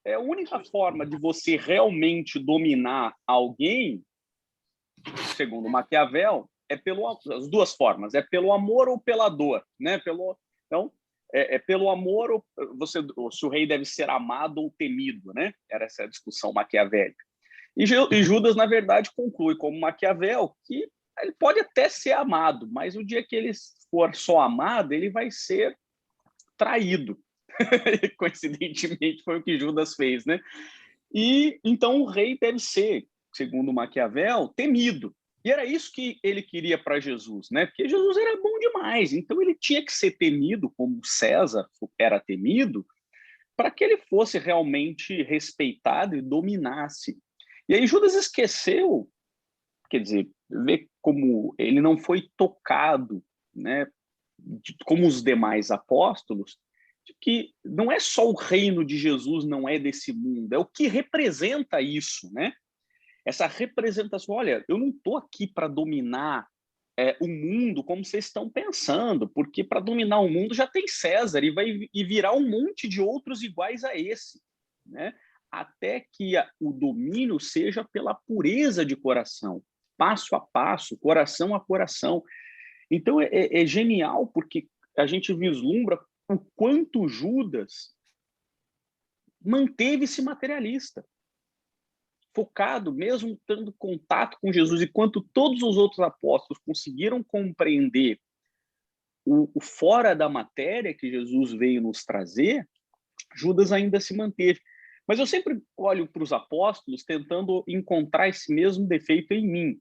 a única forma de você realmente dominar alguém, segundo Maquiavel, as duas formas, pelo amor ou pela dor, né? Então, pelo amor, se o rei deve ser amado ou temido, né? Era essa a discussão maquiavélica. E Judas, na verdade, conclui como Maquiavel que ele pode até ser amado, mas o dia que ele for só amado, ele vai ser traído. Coincidentemente, foi o que Judas fez, né? E então o rei deve ser, segundo Maquiavel, temido. E era isso que ele queria para Jesus, né? Porque Jesus era bom demais, então ele tinha que ser temido, como César era temido, para que ele fosse realmente respeitado e dominasse. E aí Judas esqueceu, quer dizer, vê como ele não foi tocado, né? Como os demais apóstolos, de que não é só o reino de Jesus, não é desse mundo, é o que representa isso, né? Essa representação, olha, eu não estou aqui para dominar o mundo como vocês estão pensando, porque para dominar o mundo já tem César e vai virar um monte de outros iguais a esse, né? Até que o domínio seja pela pureza de coração, passo a passo, coração a coração. Então é genial, porque a gente vislumbra o quanto Judas manteve-se materialista, focado, mesmo tendo contato com Jesus, e quanto todos os outros apóstolos conseguiram compreender o fora da matéria que Jesus veio nos trazer, Judas ainda se manteve. Mas eu sempre olho para os apóstolos tentando encontrar esse mesmo defeito em mim,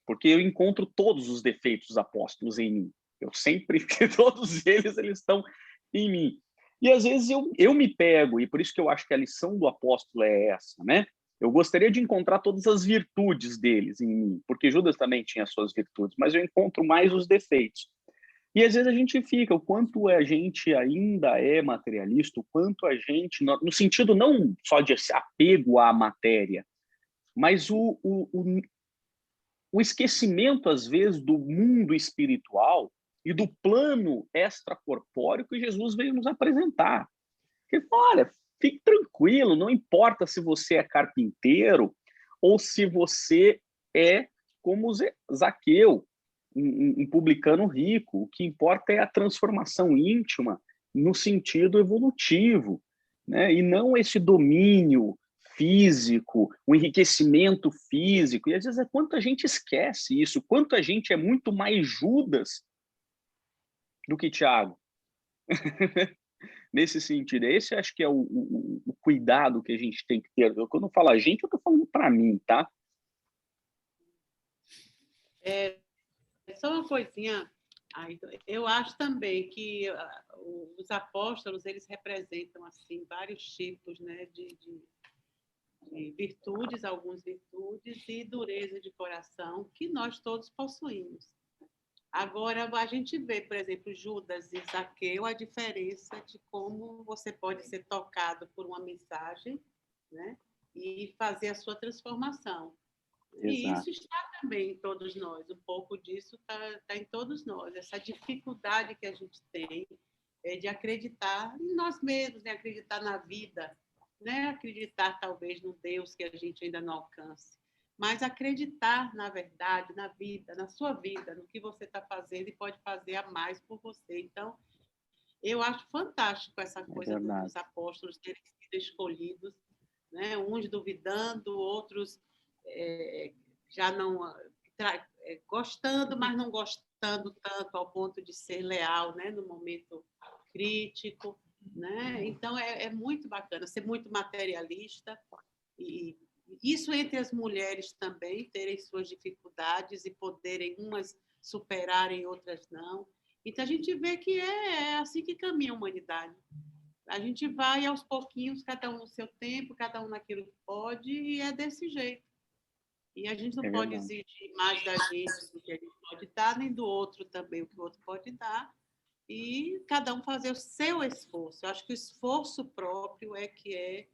porque eu encontro todos os defeitos dos apóstolos em mim. Eu sempre, todos eles estão em mim. E às vezes eu me pego, e por isso que eu acho que a lição do apóstolo é essa, né? Eu gostaria de encontrar todas as virtudes deles em mim, porque Judas também tinha suas virtudes, mas eu encontro mais os defeitos. E às vezes a gente fica, o quanto a gente ainda é materialista, o quanto a gente, no sentido não só de apego à matéria, mas o esquecimento, às vezes, do mundo espiritual e do plano extracorpóreo que Jesus veio nos apresentar. Ele fala, olha, fique tranquilo, não importa se você é carpinteiro ou se você é como Zaqueu, um publicano rico. O que importa é a transformação íntima no sentido evolutivo, né? E não esse domínio físico, o enriquecimento físico. E às vezes quanto a gente esquece isso, quanto a gente é muito mais Judas do que Tiago. Nesse sentido, esse acho que é o cuidado que a gente tem que ter. Quando eu falo a gente, eu estou falando para mim, tá? Só uma coisinha Eu acho também que os apóstolos, eles representam assim vários tipos, né, de virtudes, algumas virtudes, e dureza de coração que nós todos possuímos. Agora, a gente vê, por exemplo, Judas e Zaqueu, a diferença de como você pode ser tocado por uma mensagem, né, e fazer a sua transformação. E Exato. isso está também em todos nós, um pouco disso está em todos nós, essa dificuldade que a gente tem de acreditar em nós mesmos, de acreditar na vida, né? Acreditar talvez no Deus que a gente ainda não alcance, mas acreditar na verdade, na vida, na sua vida, no que você está fazendo e pode fazer a mais por você. Então, eu acho fantástico essa coisa dos apóstolos terem sido escolhidos, né? Uns duvidando, outros já não gostando, mas não gostando tanto ao ponto de ser leal, né? No momento crítico, né? Então é muito bacana ser muito materialista, e isso entre as mulheres também terem suas dificuldades e poderem umas superarem, outras não. Então a gente vê que é assim que caminha a humanidade. A gente vai aos pouquinhos, cada um no seu tempo, cada um naquilo que pode, e é desse jeito. E a gente não pode exigir mais da gente do que a gente pode dar, nem do outro também o que o outro pode dar, e cada um fazer o seu esforço. Eu acho que o esforço próprio é que é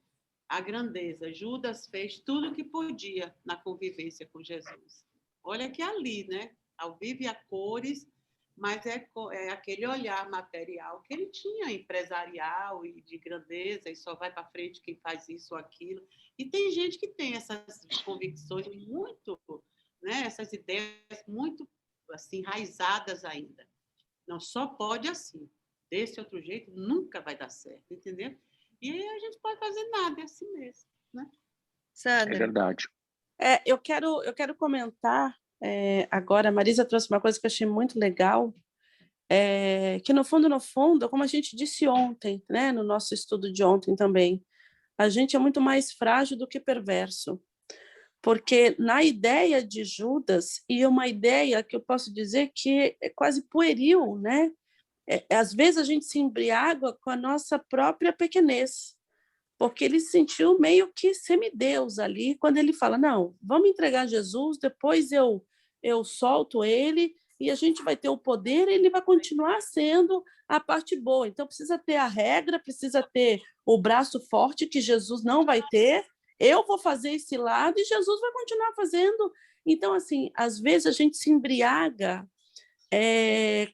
a grandeza. Judas fez tudo o que podia na convivência com Jesus. Olha que ali, né? Ao vivo e a cores, mas é aquele olhar material que ele tinha, empresarial e de grandeza, e só vai para frente quem faz isso ou aquilo. E tem gente que tem essas convicções muito, né? Essas ideias muito assim, enraizadas ainda. Não só pode assim. Desse outro jeito, nunca vai dar certo, entendeu? E aí a gente não pode fazer nada, é assim mesmo, né? Sandra. É verdade. Eu quero comentar agora, a Marisa trouxe uma coisa que eu achei muito legal, que no fundo, como a gente disse ontem, né, no nosso estudo de ontem também, a gente é muito mais frágil do que perverso. Porque na ideia de Judas, e uma ideia que eu posso dizer que é quase pueril, né? Às vezes a gente se embriaga com a nossa própria pequenez, porque ele se sentiu meio que semideus ali, quando ele fala, não, vamos entregar Jesus, depois eu solto ele, e a gente vai ter o poder, e ele vai continuar sendo a parte boa. Então, precisa ter a regra, precisa ter o braço forte, que Jesus não vai ter, eu vou fazer esse lado, e Jesus vai continuar fazendo. Então, assim, às vezes a gente se embriaga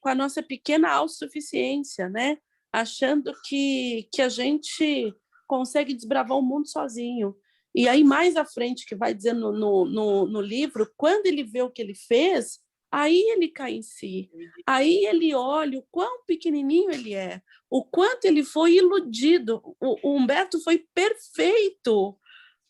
com a nossa pequena autossuficiência, né? Achando que a gente consegue desbravar o mundo sozinho. E aí, mais à frente, que vai dizendo no livro, quando ele vê o que ele fez, aí ele cai em si. Aí ele olha o quão pequenininho ele é, o quanto ele foi iludido. O Humberto foi perfeito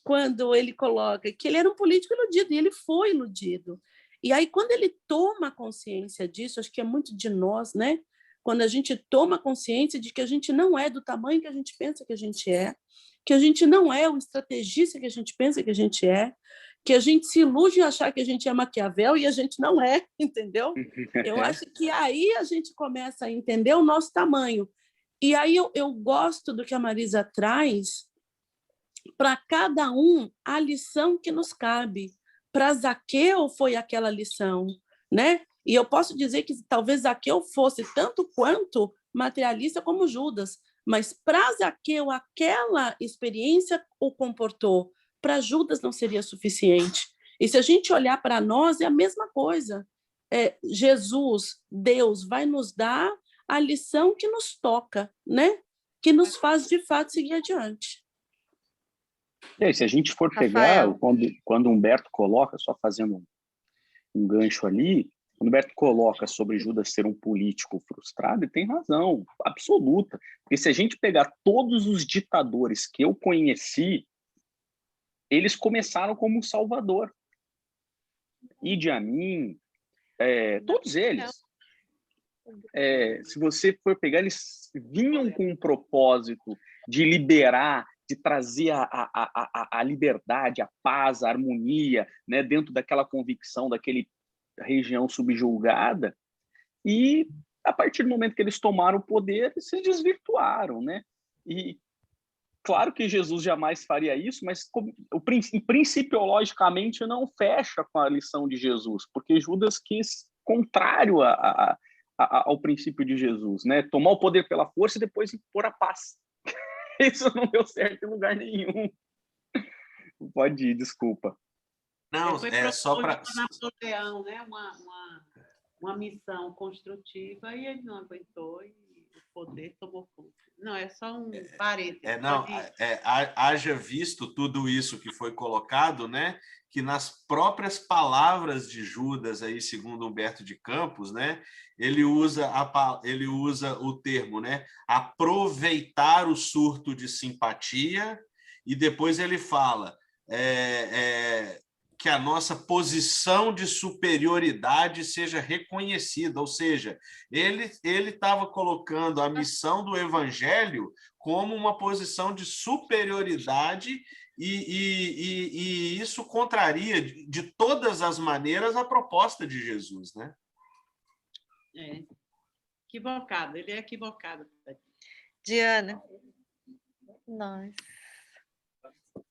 quando ele coloca que ele era um político iludido, e ele foi iludido. E aí, quando ele toma consciência disso, acho que é muito de nós, né? Quando a gente toma consciência de que a gente não é do tamanho que a gente pensa que a gente é, que a gente não é o estrategista que a gente pensa que a gente é, que a gente se ilude em achar que a gente é Maquiavel e a gente não é, entendeu? Eu acho que aí a gente começa a entender o nosso tamanho. E aí eu gosto do que a Marisa traz, para cada um a lição que nos cabe. Para Zaqueu foi aquela lição, né? E eu posso dizer que talvez Zaqueu fosse tanto quanto materialista como Judas, mas para Zaqueu aquela experiência o comportou. Para Judas não seria suficiente. E se a gente olhar para nós, é a mesma coisa. Jesus, Deus, vai nos dar a lição que nos toca, né? Que nos faz, de fato, seguir adiante. E aí, se a gente for pegar, quando Humberto coloca, só fazendo um gancho ali, quando Humberto coloca sobre Judas ser um político frustrado, ele tem razão absoluta. Porque se a gente pegar todos os ditadores que eu conheci, eles começaram como um salvador. Idi Amin, todos eles. Se você for pegar, eles vinham com um propósito de liberar, de trazer a liberdade, a paz, a harmonia, né, dentro daquela convicção, daquela região subjulgada. e a partir do momento que eles tomaram o poder, se desvirtuaram, né? E claro que Jesus jamais faria isso, mas principiologicamente não fecha com a lição de Jesus, porque Judas quis contrário ao princípio de Jesus, né? Tomar o poder pela força e depois impor a paz. Isso não deu certo em lugar nenhum. Pode ir, desculpa. Não, Foi é só para... Napoleão, né? Uma missão construtiva e ele não aguentou e o poder tomou conta. Não, é só um parênteses. Haja visto tudo isso que foi colocado, né? Que nas próprias palavras de Judas, aí, segundo Humberto de Campos, né? Ele usa o termo, né? Aproveitar o surto de simpatia, e depois ele fala que a nossa posição de superioridade seja reconhecida, ou seja, ele estava colocando a missão do evangelho como uma posição de superioridade e isso contraria de todas as maneiras a proposta de Jesus, né? Equivocado, ele é equivocado. Diana. Nós.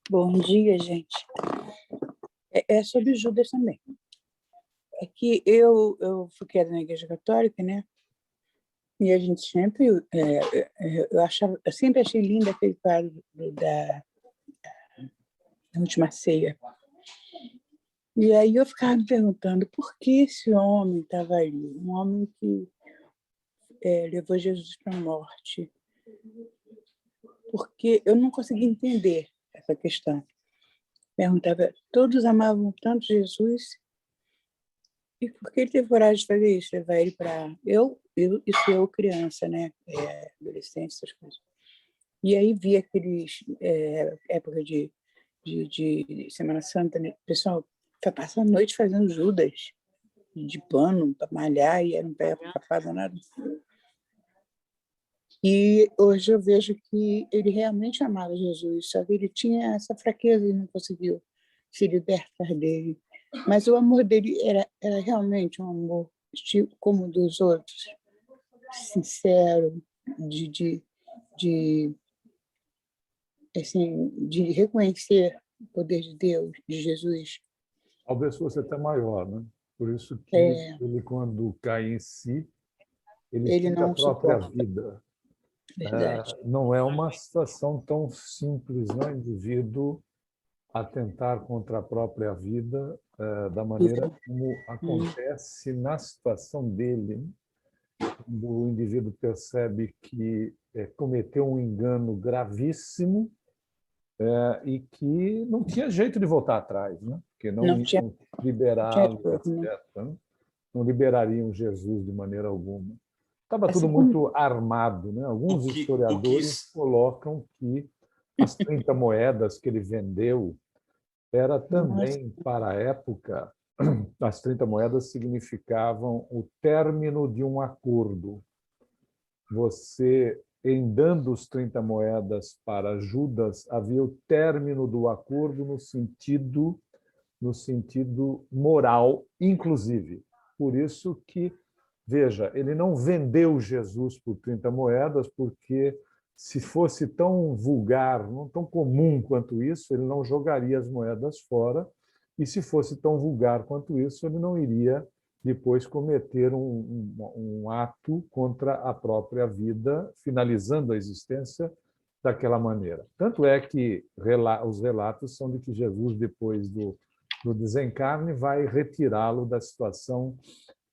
Bom dia, gente. É sobre Judas também. É que eu fui criada na Igreja Católica, né? E a gente sempre... eu sempre achei lindo aquele quadro da Última Ceia. E aí eu ficava me perguntando por que esse homem estava ali, um homem que levou Jesus para a morte. Porque eu não conseguia entender essa questão. Perguntava, todos amavam tanto Jesus, e por que ele teve coragem de fazer isso? Levar ele para... Eu criança, né? Adolescente, essas coisas. E aí vi aqueles... época de Semana Santa, né? O pessoal passa a noite fazendo Judas, de pano, para malhar, e era um pé capado, nada. E hoje eu vejo que ele realmente amava Jesus, só que ele tinha essa fraqueza e não conseguiu se libertar dele. Mas o amor dele era realmente um amor como o dos outros, sincero, de reconhecer o poder de Deus, de Jesus. Talvez fosse até maior, né? Por isso que ele, quando cai em si, ele tira não a própria suporta. vida. Verdade. Não é uma situação tão simples, né? O indivíduo atentar contra a própria vida da maneira como acontece na situação dele, né? Quando o indivíduo percebe que cometeu um engano gravíssimo e que não tinha jeito de voltar atrás, né? Porque não iam liberá-lo, etc. Não liberariam Jesus de maneira alguma. Estava tudo muito armado, né? Alguns historiadores colocam que as 30 moedas que ele vendeu era também, para a época, as 30 moedas significavam o término de um acordo. Você, em dando os 30 moedas para Judas, havia o término do acordo no sentido moral, inclusive. Por isso que, veja, ele não vendeu Jesus por 30 moedas, porque se fosse tão vulgar, não tão comum quanto isso, ele não jogaria as moedas fora, e se fosse tão vulgar quanto isso, ele não iria depois cometer um ato contra a própria vida, finalizando a existência daquela maneira. Tanto é que os relatos são de que Jesus, depois do desencarne, vai retirá-lo da situação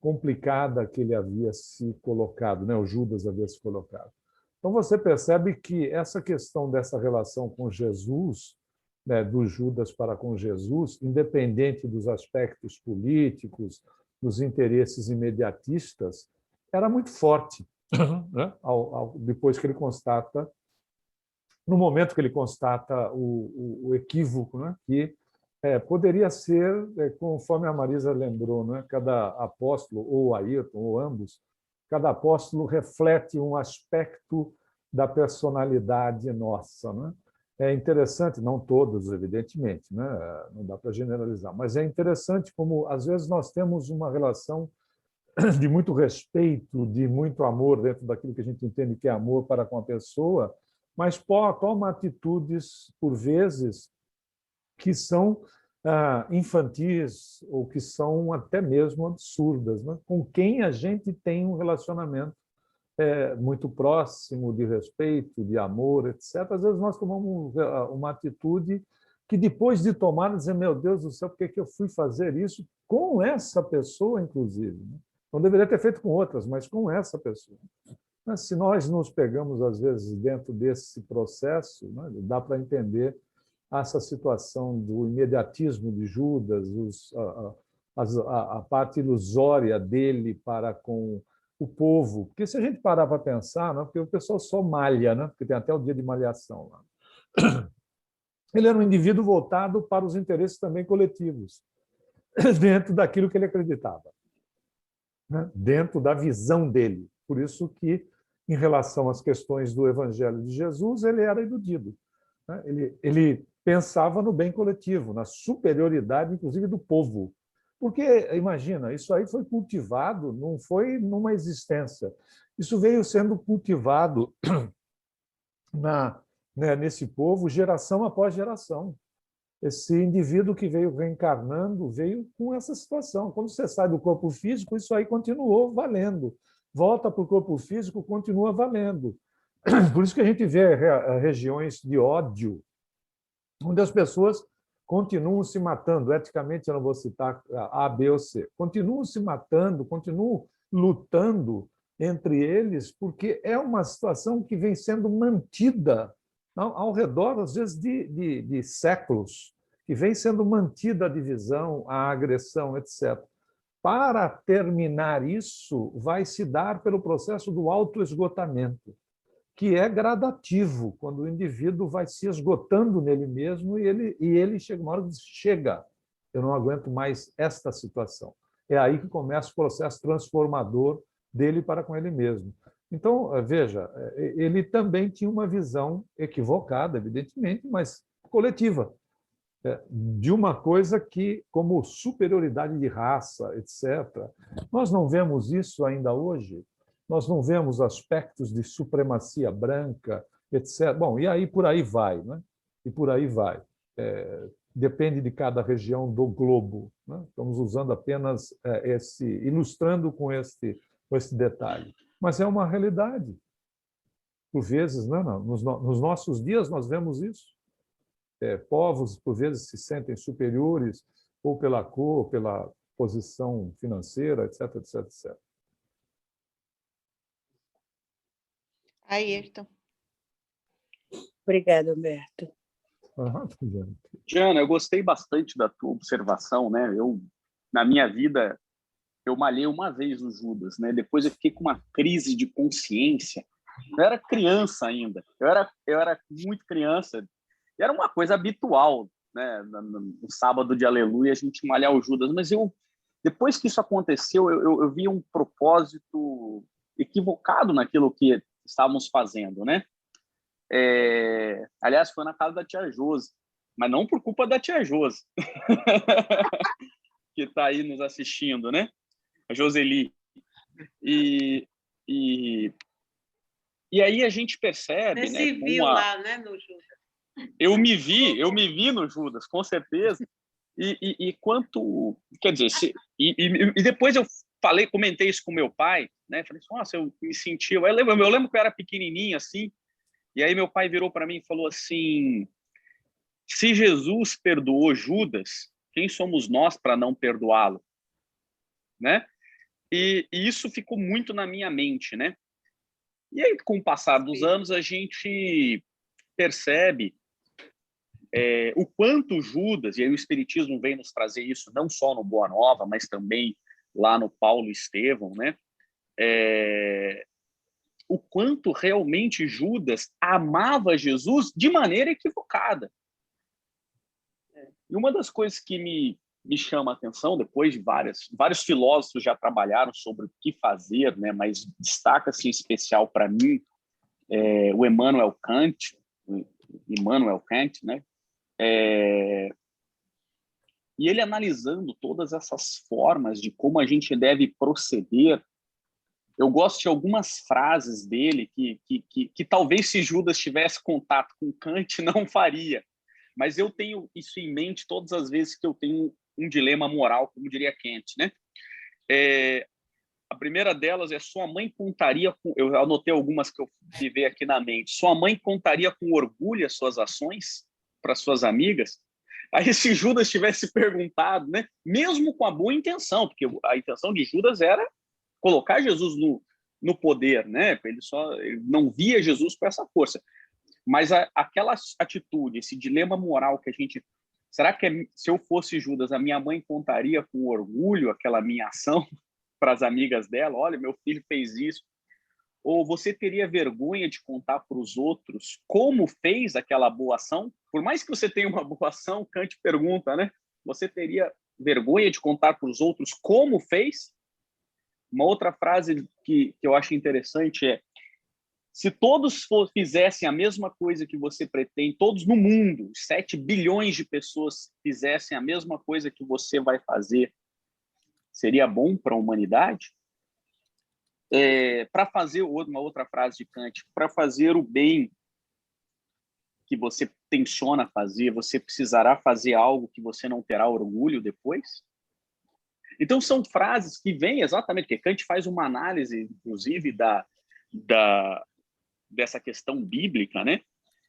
complicada que ele havia se colocado, né? O Judas havia se colocado. Então, você percebe que essa questão dessa relação com Jesus, né, do Judas para com Jesus, independente dos aspectos políticos, dos interesses imediatistas, era muito forte, né? Depois que ele constata, no momento que ele constata o equívoco, né, que poderia ser, conforme a Marisa lembrou, né, cada apóstolo, ou Ayrton, ou ambos, cada apóstolo reflete um aspecto da personalidade nossa, né? É interessante, não todos, evidentemente, né? Não dá para generalizar, mas é interessante como, às vezes, nós temos uma relação de muito respeito, de muito amor dentro daquilo que a gente entende que é amor para com a pessoa, mas toma atitudes, por vezes, que são infantis ou que são até mesmo absurdas, né? Com quem a gente tem um relacionamento muito próximo, de respeito, de amor, etc. Às vezes nós tomamos uma atitude que depois de tomar, dizer, meu Deus do céu, por que eu fui fazer isso com essa pessoa, inclusive? Não deveria ter feito com outras, mas com essa pessoa. Mas se nós nos pegamos, às vezes, dentro desse processo, né, dá para entender essa situação do imediatismo de Judas, a parte ilusória dele para com o povo. Porque se a gente parar para pensar, né, porque o pessoal só malha, né, porque tem até o dia de malhação lá. Ele era um indivíduo voltado para os interesses também coletivos, dentro daquilo que ele acreditava, né, dentro da visão dele. Por isso que, em relação às questões do Evangelho de Jesus, ele era iludido. Né? Ele pensava no bem coletivo, na superioridade, inclusive, do povo. Porque, imagina, isso aí foi cultivado, não foi numa existência. Isso veio sendo cultivado nesse povo, geração após geração. Esse indivíduo que veio reencarnando veio com essa situação. Quando você sai do corpo físico, isso aí continuou valendo. Volta para o corpo físico, continua valendo. Por isso que a gente vê regiões de ódio, onde as pessoas continuam se matando. Eticamente, eu não vou citar A, B ou C. Continuam se matando, continuam lutando entre eles, porque é uma situação que vem sendo mantida ao redor, às vezes, de séculos, que vem sendo mantida a divisão, a agressão, etc. Para terminar isso, vai se dar pelo processo do autoesgotamento, que é gradativo, quando o indivíduo vai se esgotando nele mesmo e ele chega uma hora que diz, chega, eu não aguento mais esta situação. É aí que começa o processo transformador dele para com ele mesmo. Então, veja, ele também tinha uma visão equivocada, evidentemente, mas coletiva, de uma coisa que, como superioridade de raça, etc. Nós não vemos isso ainda hoje? Nós não vemos aspectos de supremacia branca, etc. Bom, e aí por aí vai, né? E por aí vai. Depende de cada região do globo, né? Estamos usando apenas ilustrando com esse detalhe. Mas é uma realidade. Por vezes, nos nossos dias, nós vemos isso. Povos, por vezes, se sentem superiores, ou pela cor, pela posição financeira, etc, etc, etc. Ayrton. Obrigada, Humberto. Diana, eu gostei bastante da tua observação, né? Na minha vida, eu malhei uma vez o Judas, né? Depois eu fiquei com uma crise de consciência. Eu era criança ainda. Eu era muito criança. E era uma coisa habitual, né? No sábado de Aleluia, a gente malhar o Judas. Mas depois que isso aconteceu, eu vi um propósito equivocado naquilo que estávamos fazendo, né? Aliás, foi na casa da tia Josi, mas não por culpa da tia Josi, que está aí nos assistindo, né? A Joseli. E aí a gente percebe, Você né? se viu lá, né, no Judas? Eu me vi no Judas, com certeza. E quanto, quer dizer, e depois eu comentei isso com meu pai, né? Falei, nossa, eu me senti, eu lembro que eu era pequenininho assim. E aí meu pai virou para mim e falou assim: se Jesus perdoou Judas, quem somos nós para não perdoá-lo, né? E isso ficou muito na minha mente, né? E aí, com o passar dos anos, a gente percebe o quanto Judas, e aí o Espiritismo vem nos trazer isso não só no Boa Nova, mas também lá no Paulo Estevão, né? O quanto realmente Judas amava Jesus de maneira equivocada. E uma das coisas que me chama a atenção, depois de vários filósofos já trabalharam sobre o que fazer, né? Mas destaca-se em especial para mim o Immanuel Kant, né? E ele analisando todas essas formas de como a gente deve proceder, eu gosto de algumas frases dele que talvez se Judas tivesse contato com Kant não faria, mas eu tenho isso em mente todas as vezes que eu tenho um dilema moral, como diria Kant, né? A primeira delas é: sua mãe contaria com... Eu anotei algumas que eu vi aqui na mente. Sua mãe contaria com orgulho as suas ações para suas amigas? Aí, se Judas tivesse perguntado, né, mesmo com a boa intenção, porque a intenção de Judas era colocar Jesus no poder, né? Ele não via Jesus com essa força. Mas aquela atitude, esse dilema moral que a gente... Será que se eu fosse Judas, a minha mãe contaria com orgulho aquela minha ação para as amigas dela? Olha, meu filho fez isso. Ou você teria vergonha de contar para os outros como fez aquela boa ação? Por mais que você tenha uma boa ação, Kant pergunta, né? Você teria vergonha de contar para os outros como fez? Uma outra frase que eu acho interessante é: se todos fizessem a mesma coisa que você pretende, todos no mundo, 7 bilhões de pessoas fizessem a mesma coisa que você vai fazer, seria bom para a humanidade? Para fazer uma outra frase de Kant, para fazer o bem que você tenciona fazer, você precisará fazer algo que você não terá orgulho depois? Então, são frases que vêm exatamente, porque Kant faz uma análise, inclusive, dessa questão bíblica, né?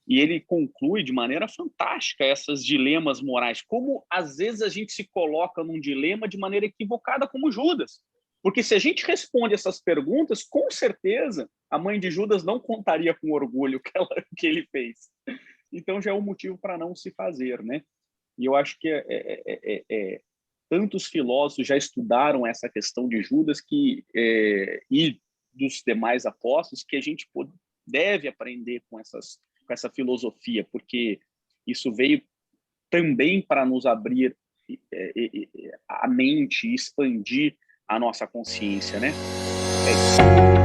E ele conclui de maneira fantástica esses dilemas morais, como às vezes a gente se coloca num dilema de maneira equivocada, como Judas. Porque se a gente responde essas perguntas, com certeza a mãe de Judas não contaria com orgulho que ele fez. Então já é um motivo para não se fazer, né? E eu acho que tantos filósofos já estudaram essa questão de Judas e dos demais apóstolos, que a gente deve aprender com essa filosofia, porque isso veio também para nos abrir a mente e expandir a nossa consciência, né? É isso.